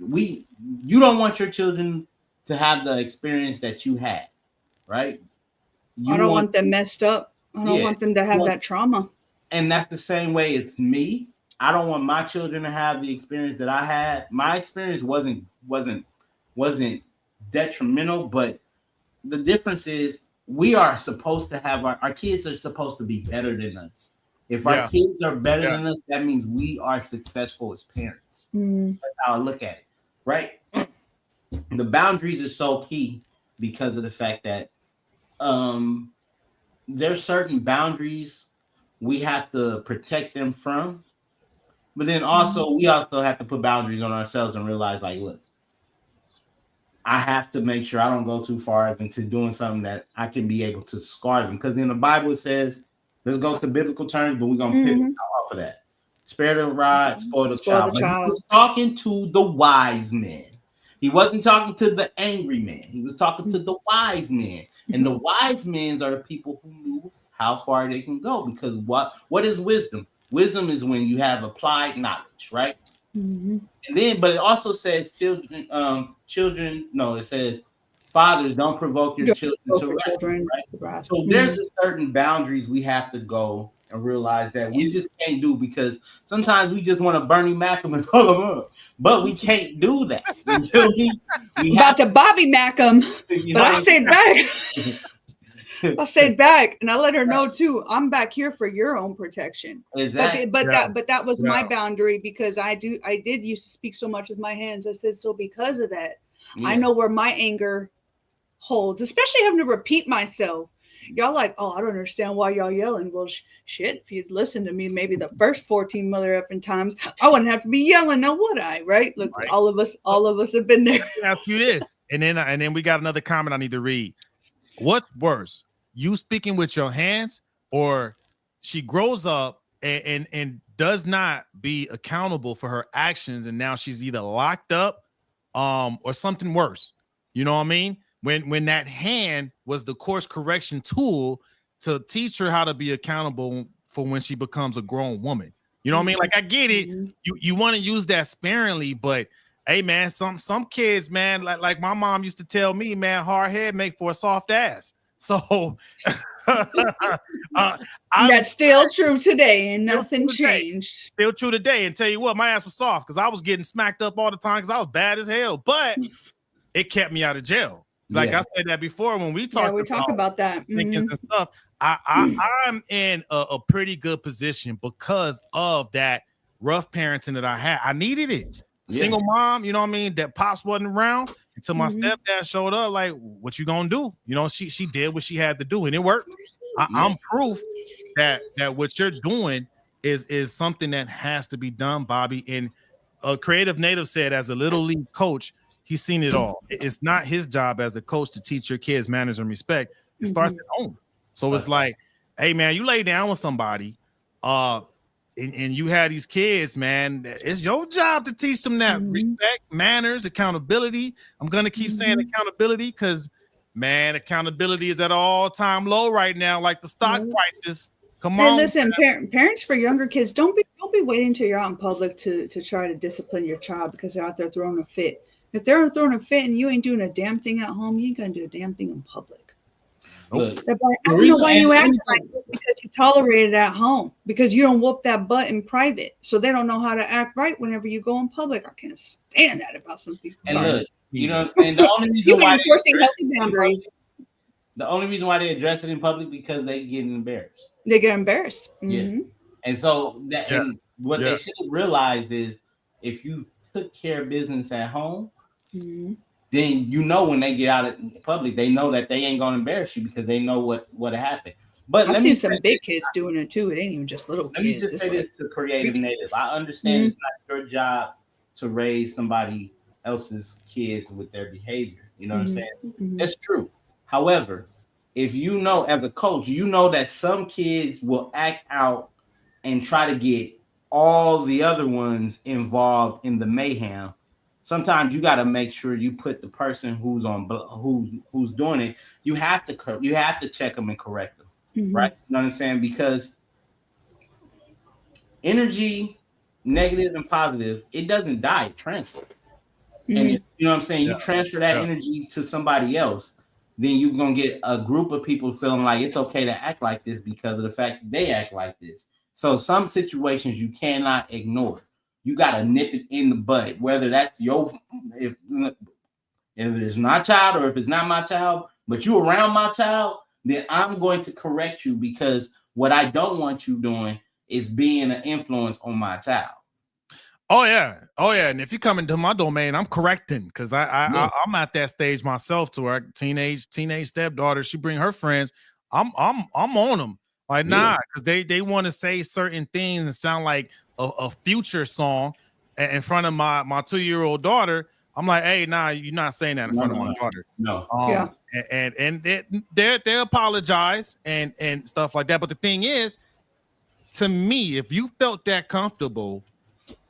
your children to have the experience that you had, right? I don't want them messed up. I don't want them to have that trauma. And that's the same way as me. I don't want my children to have the experience that I had. My experience wasn't detrimental, but the difference is we are supposed to have our kids are supposed to be better than us. If our kids are better than us, that means we are successful as parents. That's how I look at it, right? The boundaries are so key because of the fact that there's certain boundaries we have to protect them from, but then also we also have to put boundaries on ourselves and realize, like, look, I have to make sure I don't go too far into doing something that I can be able to scar them. Because in the Bible it says, let's go to biblical terms, but we're gonna pivot off of that. Spare the rod, spoil the child. But he was talking to the wise men. He wasn't talking to the angry man. He was talking to the wise men. And the wise men are the people who knew how far they can go. Because what is wisdom? Wisdom is when you have applied knowledge, right? And then, but it also says it says fathers don't provoke your children to wrath, right? So there's a certain boundaries we have to go and realize that we just can't do, because sometimes we just want to Bernie Mac them and pull them up, but we can't do that until we about to Bobby Mac them. But I stayed back. I stayed back, and I let her know too. I'm back here for your own protection. Exactly. But that was my boundary, because I did used to speak so much with my hands. I said, so because of that, I know where my anger holds, especially having to repeat myself. Y'all like, oh, I don't understand why y'all yelling. Well, shit, if you'd listened to me maybe the first 14 mother effing times, I wouldn't have to be yelling now, would I? Right? Look, all of us have been there. Ask you this, and then we got another comment I need to read. What's worse, you speaking with your hands, or she grows up and does not be accountable for her actions, and now she's either locked up or something worse? You know what I mean? When that hand was the course correction tool to teach her how to be accountable for when she becomes a grown woman. You know what I mean? Like, I get it. You want to use that sparingly, but hey, man, some kids, man, like my mom used to tell me, man, hard head make for a soft ass. So that's still true today, and nothing changed. Still true today. And tell you what, my ass was soft because I was getting smacked up all the time because I was bad as hell. But it kept me out of jail. Like I said that before when we talk about that and stuff. I'm in a pretty good position because of that rough parenting that I had. I needed it. Single mom, you know what I mean? That pops wasn't around until my stepdad showed up. Like, what you gonna do? You know, she did what she had to do, and it worked. I'm proof that what you're doing is something that has to be done, Bobby. And a Creative Native said, as a little league coach, he's seen it all. It's not his job as a coach to teach your kids manners and respect. It starts at home. So it's like, hey man, you lay down with somebody, and you had these kids, man. It's your job to teach them that respect, manners, accountability. I'm gonna keep saying accountability because, man, accountability is at an all-time low right now, like the stock prices. Come on. Listen, parents for younger kids, don't be waiting until you're out in public to try to discipline your child because they're out there throwing a fit. If they're throwing a fit and you ain't doing a damn thing at home, you ain't gonna do a damn thing in public. Look, I don't know why you act like this, because you tolerate it at home, because you don't whoop that butt in private, so they don't know how to act right whenever you go in public. I can't stand that about some people. And look, you know what I'm saying? The only reason why they address it in public because they get embarrassed. They get embarrassed. Yeah. And so and what they should realize is, if you took care of business at home, then you know when they get out in public, they know that they ain't gonna embarrass you because they know what happened. But I've seen some big kids doing it too. It ain't even just little kids. Let me just say this to Creative Native. I understand it's not your job to raise somebody else's kids with their behavior. You know what I'm saying? That's true. However, if you know as a coach, you know that some kids will act out and try to get all the other ones involved in the mayhem. Sometimes you got to make sure you put the person who's doing it. You have to check them and correct them, right? You know what I'm saying? Because energy, negative and positive, it doesn't die, it transfers. And if, you know what I'm saying, you transfer that energy to somebody else, then you're gonna get a group of people feeling like it's okay to act like this because of the fact that they act like this. So some situations you cannot ignore. You gotta nip it in the bud, whether that's if it's not child or if it's not my child, but you around my child, then I'm going to correct you, because what I don't want you doing is being an influence on my child. Oh yeah. And if you come into my domain, I'm correcting, because I'm at that stage myself to where teenage stepdaughter, she bring her friends. I'm on them. Like, nah, because they want to say certain things and sound like a Future song in front of my 2-year-old daughter. I'm like, hey, nah, you're not saying that in front of my daughter. No. And they apologize and stuff like that. But the thing is, to me, if you felt that comfortable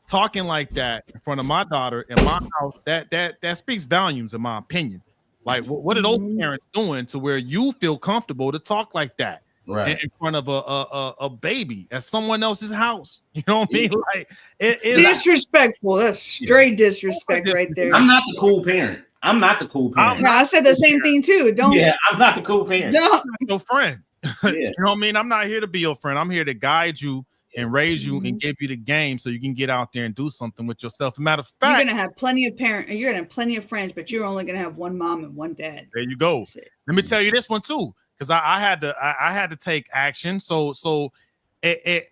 talking like that in front of my daughter in my house, that speaks volumes, in my opinion. Like, what are those parents doing to where you feel comfortable to talk like that in front of a baby at someone else's house? You know what I mean? Like, it is disrespectful. That's straight disrespect right there. I'm not the cool parent. No, I said the same thing too. I'm not the cool parent. Don't. Your friend. You know what I mean? I'm not here to be your friend. I'm here to guide you and raise you and give you the game so you can get out there and do something with yourself. Matter of fact, you're gonna have plenty of plenty of friends, but you're only gonna have one mom and one dad. There you go. Let me tell you this one too, because I had to take action. So sitting at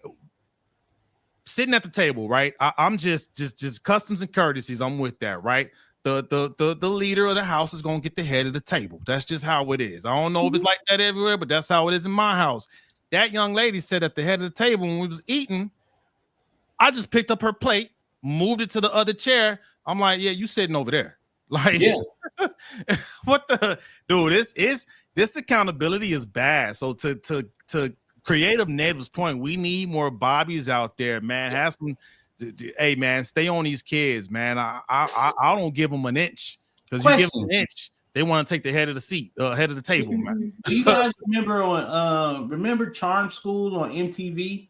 the table, right? I'm just customs and courtesies. I'm with that, right? The leader of the house is gonna get the head of the table. That's just how it is. I don't know if it's like that everywhere, but that's how it is in my house. That young lady sat at the head of the table when we was eating. I just picked up her plate, moved it to the other chair. I'm like, yeah, you sitting over there. Like, what the dude? This accountability is bad. So to Creative Native's point, we need more Bobbies out there, man. Have some. Hey man, stay on these kids, man. I don't give them an inch, because you give them an inch, they want to take the head of the seat, head of the table, man. Do you guys remember Charm School on MTV?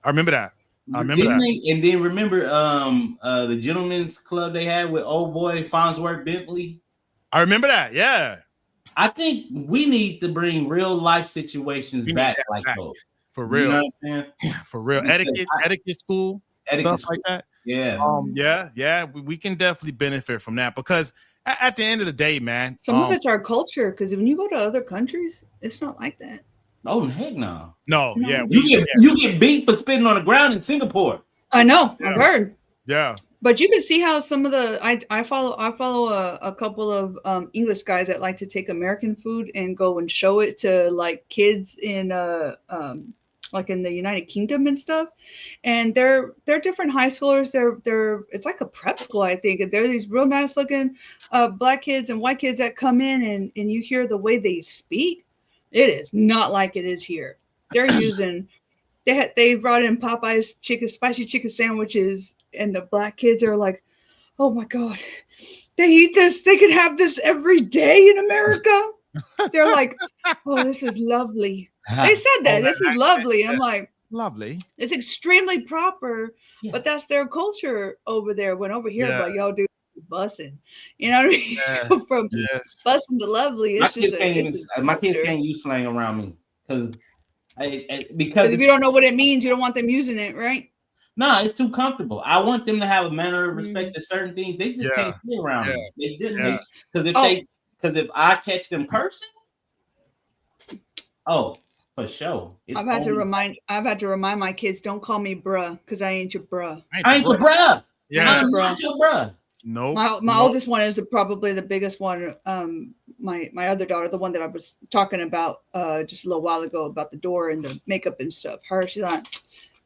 I remember that. And then remember the Gentlemen's Club they had with old boy Farnsworth Bentley? I remember that, yeah. I think we need to bring real life situations back like those. For real. You know what I'm saying? For real. Etiquette school. Stuff like that. Yeah. We can definitely benefit from that, because at the end of the day, man, some of it's our culture, because when you go to other countries, it's not like that. Oh heck no. You get beat for spitting on the ground in Singapore. I know. I've heard. Yeah. But you can see how some of the I follow a couple of English guys that like to take American food and go and show it to like kids in like in the United Kingdom and stuff, and they're different high schoolers. They're it's like a prep school, I think, and they're these real nice looking black kids and white kids that come in, and you hear the way they speak. It is not like it is here. They're using they brought in Popeye's spicy chicken sandwiches, and the black kids are like, oh my god, they eat this. They could have this every day in America. They're like, oh, this is lovely. They said that. This is lovely. I'm like, lovely. It's extremely proper, but that's their culture over there. When over here, but y'all do bussing. You know what I mean? Yeah. From bussing to lovely. It's my kids can't use slang around me because if you don't know what it means, you don't want them using it, right? No, it's too comfortable. I want them to have a manner of respect to certain things. They just can't sit around me. They didn't because if I catch them cursing, for sure. I've had to remind my kids, don't call me bruh, because I ain't your bruh. I ain't your bruh. Yeah, I'm not your bruh. No. My oldest one is probably the biggest one. My other daughter, the one that I was talking about just a little while ago about the door and the makeup and stuff. She's like,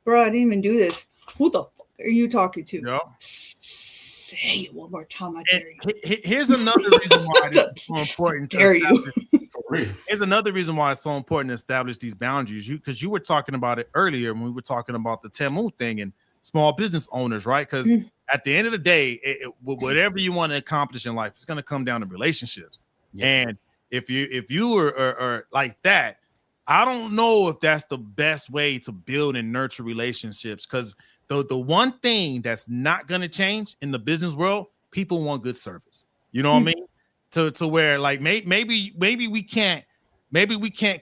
bruh, I didn't even do this. Who the fuck are you talking to? Yeah. Say it one more time, I dare you. Here's another reason why it's so important to establish here's another reason why it's so important to establish these boundaries. Because you were talking about it earlier when we were talking about the Temu thing and small business owners, right? Because at the end of the day, whatever you want to accomplish in life, it's going to come down to relationships. Yeah. And if you are like that, I don't know if that's the best way to build and nurture relationships. Because the one thing that's not going to change in the business world, people want good service. You know what I mean? To where like maybe we can't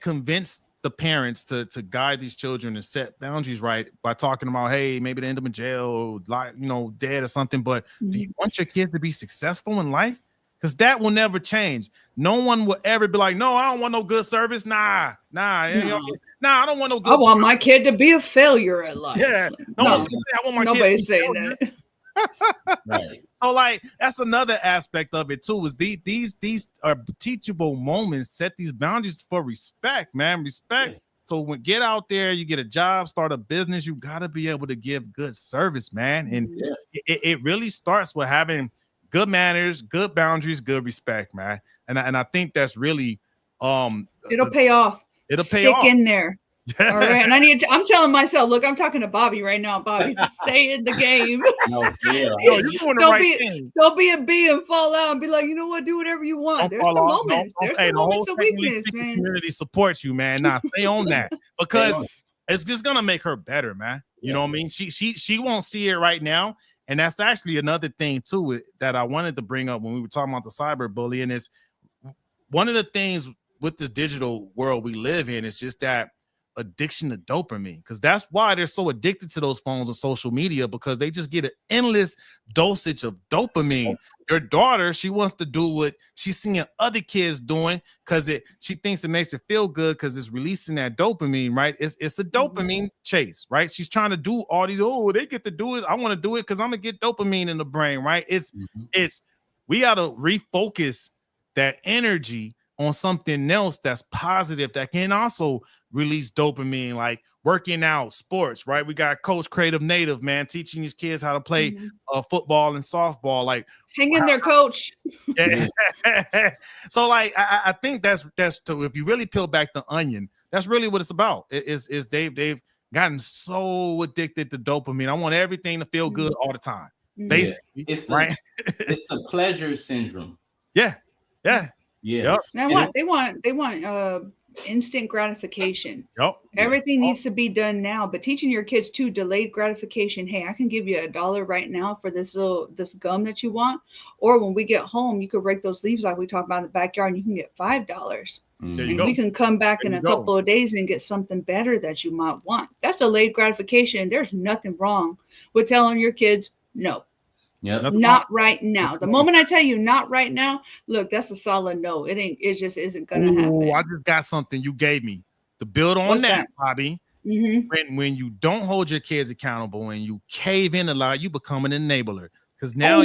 convince the parents to guide these children and set boundaries right by talking about, hey, maybe they end up in jail or like, you know, dead or something. But do you want your kids to be successful in life? Because that will never change. No one will ever be like, no, I don't want no good service. Nah, I don't want no good. I want my kid to be a failure at life. Yeah, nobody's saying that. Right. So like that's another aspect of it too, is these are teachable moments. Set these boundaries for respect, man. Respect. Yeah. So when get out there, you get a job, start a business, you got to be able to give good service, man. And it really starts with having good manners, good boundaries, good respect, man. And I think that's really it'll pay off. It'll pay Stick off. in there. All right, and I'm telling myself, look, I'm talking to Bobby right now. Bobby, just stay in the game. You're doing the right thing. Don't be a bee and fall out and be like, you know what, do whatever you want. There's some moments. There's some moments of weakness, man. Community supports you, man. Nah, stay on that because it's just gonna make her better, man. You know what I mean? She won't see it right now, and that's actually another thing too that I wanted to bring up when we were talking about the cyberbullying. Is one of the things with this digital world we live in is just that addiction to dopamine, because that's why they're so addicted to those phones and social media, because they just get an endless dosage of dopamine. Your daughter, she wants to do what she's seeing other kids doing because she thinks it makes her feel good because it's releasing that dopamine, right? It's the dopamine chase, right? She's trying to do all these, they get to do it, I want to do it because I'm gonna get dopamine in the brain, right? It's we gotta refocus that energy on something else that's positive that can also release dopamine, like working out, sports, right? We got Coach Creative Native, man, teaching these kids how to play football and softball. Like, hang in there, Coach. Yeah. So, like, I think that's if you really peel back the onion, that's really what it's about. Is they've gotten so addicted to dopamine. I want everything to feel good all the time. Basically, it's the pleasure syndrome. Yeah. Yep. Now they want instant gratification. Everything needs to be done now, but teaching your kids to delayed gratification. Hey, I can give you $1 right now for this gum that you want, or when we get home, you could rake those leaves like we talked about in the backyard, and you can get $5. And we can come back in a couple of days and get something better that you might want. That's delayed gratification. There's nothing wrong with telling your kids no. Not right now. The moment I tell you not right now, look, that's a solid no. It just isn't gonna happen. I just got something you gave me to build on that, Bobby. When you don't hold your kids accountable and you cave in a lot, you become an enabler, because now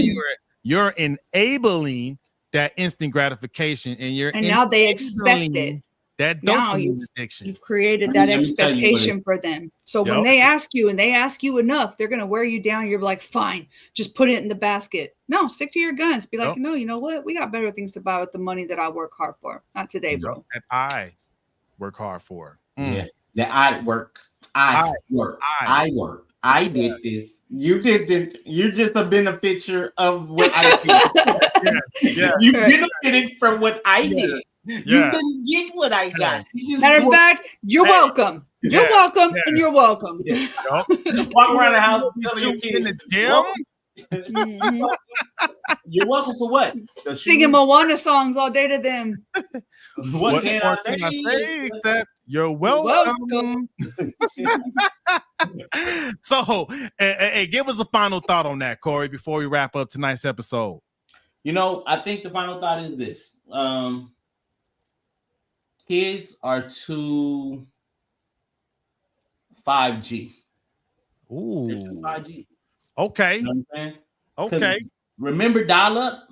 you're enabling that instant gratification, and now they expect it. That dopamine addiction. You've created that expectation for them. So when they ask you and they ask you enough, they're going to wear you down. You're like, fine, just put it in the basket. No, stick to your guns. Be like, no, you know what? We got better things to buy with the money that I work hard for. Not today, bro. That I work hard for. Yeah. That I work. I did this. You did this. You're just a beneficiary of what I did. You benefited from what I did. You didn't get what I got. Matter of fact, you're welcome. You're welcome, and you're welcome. Walk around the house telling your kids in the gym. You're welcome for what? Singing Moana songs all day to them. What can I say except you're welcome. So, hey, give us a final thought on that, Corey, before we wrap up tonight's episode. You know, I think the final thought is this. Kids are too 5G. Ooh. 5G. Okay. You know what I'm saying? Okay. Remember dial-up?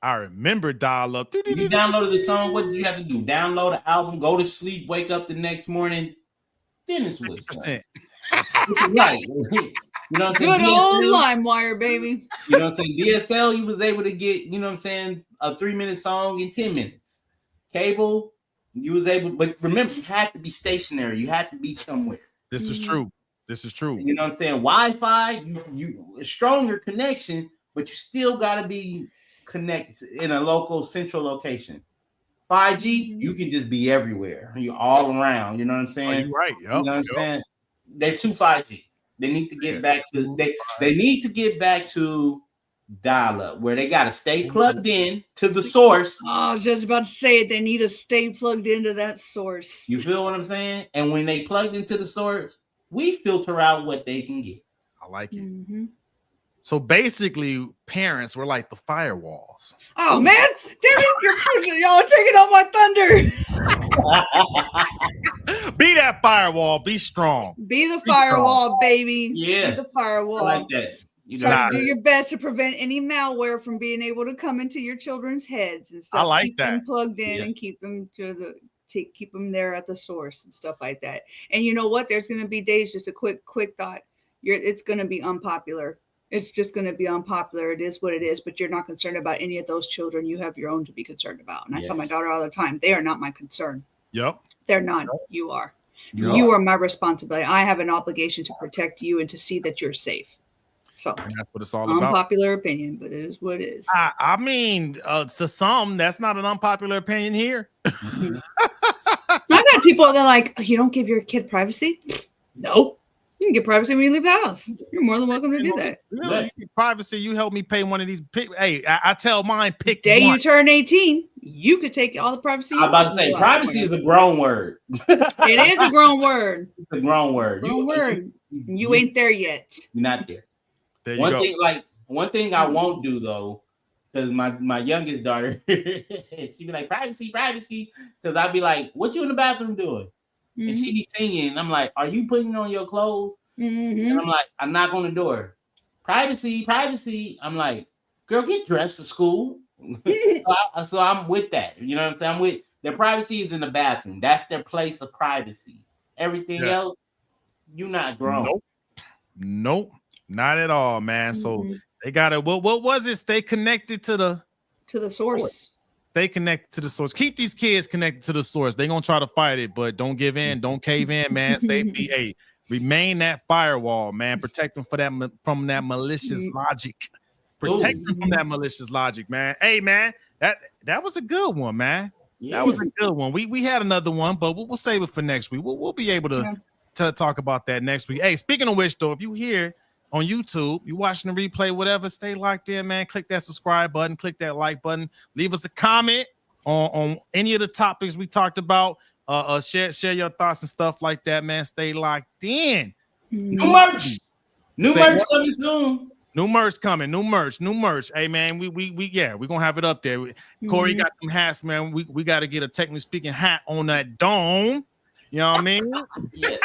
I remember dial-up. You downloaded the song. What did you have to do? Download the album, go to sleep, wake up the next morning. Then it's what's right. Right. You know what I'm saying? Good old LimeWire, baby. You know what I'm saying? DSL, you was able to get, you know what I'm saying, a 3-minute song in 10 minutes. cable, you was able, but remember, you had to be stationary. You had to be somewhere. This is true. This is true. You know what I'm saying? Wi-Fi, you a stronger connection, but you still got to be connected in a local central location. 5G, you can just be everywhere. You're all around. You know what I'm saying? You're right. You know what I'm saying? They're too 5G. They need to get back to they need to get back to dial-up where they got to stay plugged in to the source. Oh, I was just about to say they need to stay plugged into that source. You feel what I'm saying? And when they plugged into the source, we filter out what they can get. I like it. So basically, parents were like the firewalls. Oh man, damn it! Y'all are taking all my thunder. Be that firewall. Be strong. Be the firewall, baby. Yeah, be the firewall. I like that. You try to do your best to prevent any malware from being able to come into your children's heads and stuff. I like keep that. Them plugged in and keep them keep them there at the source and stuff like that. And you know what? There's going to be days. Just a quick thought. It's going to be unpopular. It's just going to be unpopular. It is what it is, but you're not concerned about any of those children. You have your own to be concerned about. And I tell my daughter all the time, they are not my concern. Yep. They're not. You are. You are my responsibility. I have an obligation to protect you and to see that you're safe. So and that's what it's all about. Unpopular opinion, but it is what it is. I mean, to some, that's not an unpopular opinion here. I've had people that are like, you don't give your kid privacy? Nope. You can get privacy when you leave the house. You're more than welcome to do that. Privacy, you help me pay one of these. Hey, I tell mine, pick day one. You turn 18, you could take all the privacy. I'm about to say, privacy is a grown word. It is a grown word. It's a grown word. You ain't there yet. You're not there. There you go. One thing I won't do though, because my youngest daughter, she'd be like, privacy, because I'd be like, what you in the bathroom doing? And she be singing. And I'm like, are you putting on your clothes? And I'm like, I knock on the door. Privacy. I'm like, girl, get dressed for school. So I'm with that. You know what I'm saying? I'm with their privacy is in the bathroom. That's their place of privacy. Everything else, you're not grown. Nope. Not at all, man. So they gotta what was it? Stay connected to the source. Stay connected to the source. Keep these kids connected to the source. They're gonna try to fight it, but don't give in, don't cave in, man. Remain that firewall, man. Protect them from that malicious logic. Protect them from that malicious logic, man. Hey, man, that was a good one, man. Yeah. That was a good one. We had another one, but we'll save it for next week. We'll be able to talk about that next week. Hey, speaking of which, though, if you here on YouTube, you watching the replay, whatever, stay locked in, man. Click that subscribe button, click that like button, leave us a comment on any of the topics we talked about. Share your thoughts and stuff like that, man. Stay locked in. New merch coming soon. New merch coming. New merch. Hey, man, we're gonna have it up there. Corey got them hats, man. We got to get a technically speaking hat on that dome. You know what I mean? Yeah.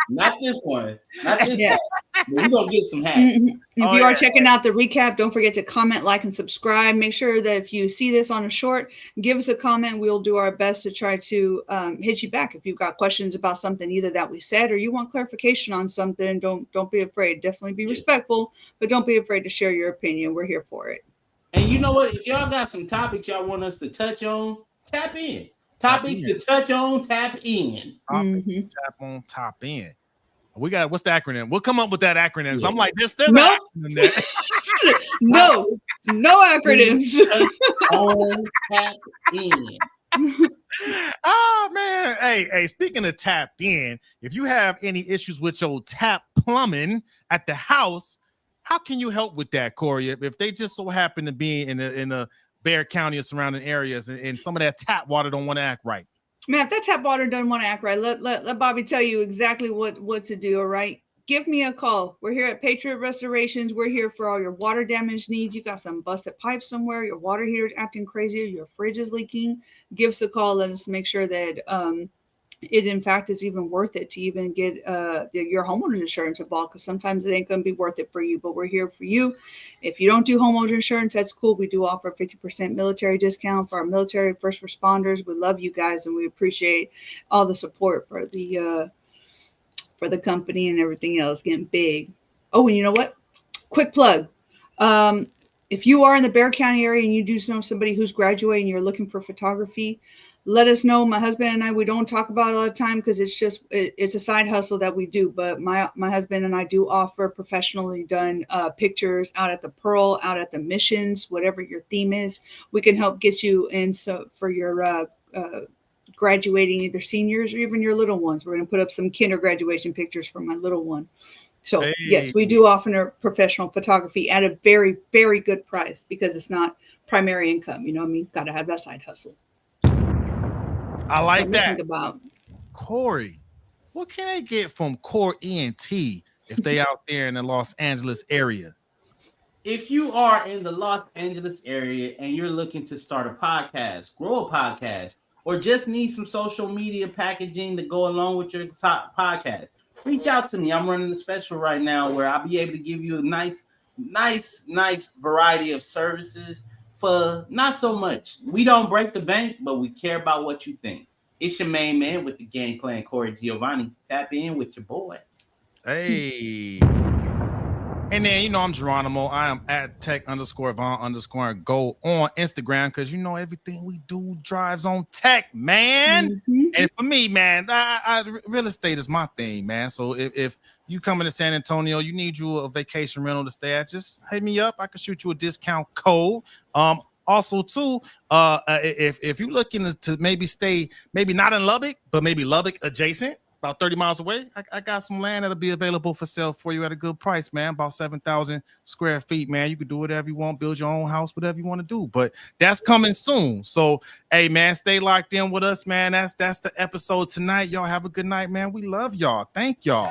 Not this one. We're gonna get some hats. If you are checking out the recap, don't forget to comment, like, and subscribe. Make sure that if you see this on a short, give us a comment. We'll do our best to try to hit you back. If you've got questions about something either that we said or you want clarification on something, don't be afraid. Definitely be respectful, but don't be afraid to share your opinion. We're here for it. And you know what? If y'all got some topics y'all want us to touch on, tap in. Topics to touch on, tap in. Tap on, top in. We got, what's the acronym? We'll come up with that acronym. I'm like, there's no acronym there. no acronyms. Tap in. Oh man. Hey, speaking of tapped in, if you have any issues with your tap plumbing at the house, how can you help with that, Corey? If they just so happen to be in a Bexar County or surrounding areas, and some of that tap water don't want to act right. Man, if that tap water doesn't want to act right, let Bobby tell you exactly what to do. All right, give me a call. We're here at Patriot Restorations. We're here for all your water damage needs. You got some busted pipes somewhere, your water heater is acting crazy, your fridge is leaking. Give us a call. Let us make sure that it in fact is even worth it to even get your homeowner's insurance involved, because sometimes it ain't going to be worth it for you, but we're here for you. If you don't do homeowner insurance, that's cool. We do offer a 50% military discount for our military first responders. We love you guys and we appreciate all the support for the company and everything else getting big. Oh, and you know what? Quick plug. if you are in the Bexar County area and you do know somebody who's graduating and you're looking for photography, let us know. My husband and I, we don't talk about it all the time because it's a side hustle that we do. But my husband and I do offer professionally done pictures out at the Pearl, out at the missions, whatever your theme is. We can help get you in for your graduating, either seniors or even your little ones. We're going to put up some kinder graduation pictures for my little one. So Hey. yes, we do offer professional photography at a very, very good price because it's not primary income. You know what I mean? Got to have that side hustle. I like Something to that. think about. Corey, what can they get from Core ENT if they out there in the Los Angeles area? If you are in the Los Angeles area and you're looking to start a podcast, grow a podcast, or just need some social media packaging to go along with your top podcast, reach out to me. I'm running a special right now where I'll be able to give you a nice variety of services for not so much. We don't break the bank, but we care about what you think. It's your main man with the game plan, Corey Giovanni. Tap in with your boy. Hey. And then, I'm Geronimo. I am at tech_Von_go on Instagram because, everything we do drives on tech, man. Mm-hmm. And for me, man, real estate is my thing, man. So if you come into San Antonio, you need you a vacation rental to stay at, just hit me up. I can shoot you a discount code. Also, too, if you're looking to maybe stay, maybe not in Lubbock, but maybe Lubbock adjacent, about 30 miles away, I got some land that'll be available for sale for you at a good price, man. About 7,000 square feet, man. You can do whatever you want, build your own house, whatever you want to do. But that's coming soon. So, hey, man, stay locked in with us, man. That's the episode tonight. Y'all have a good night, man. We love y'all. Thank y'all.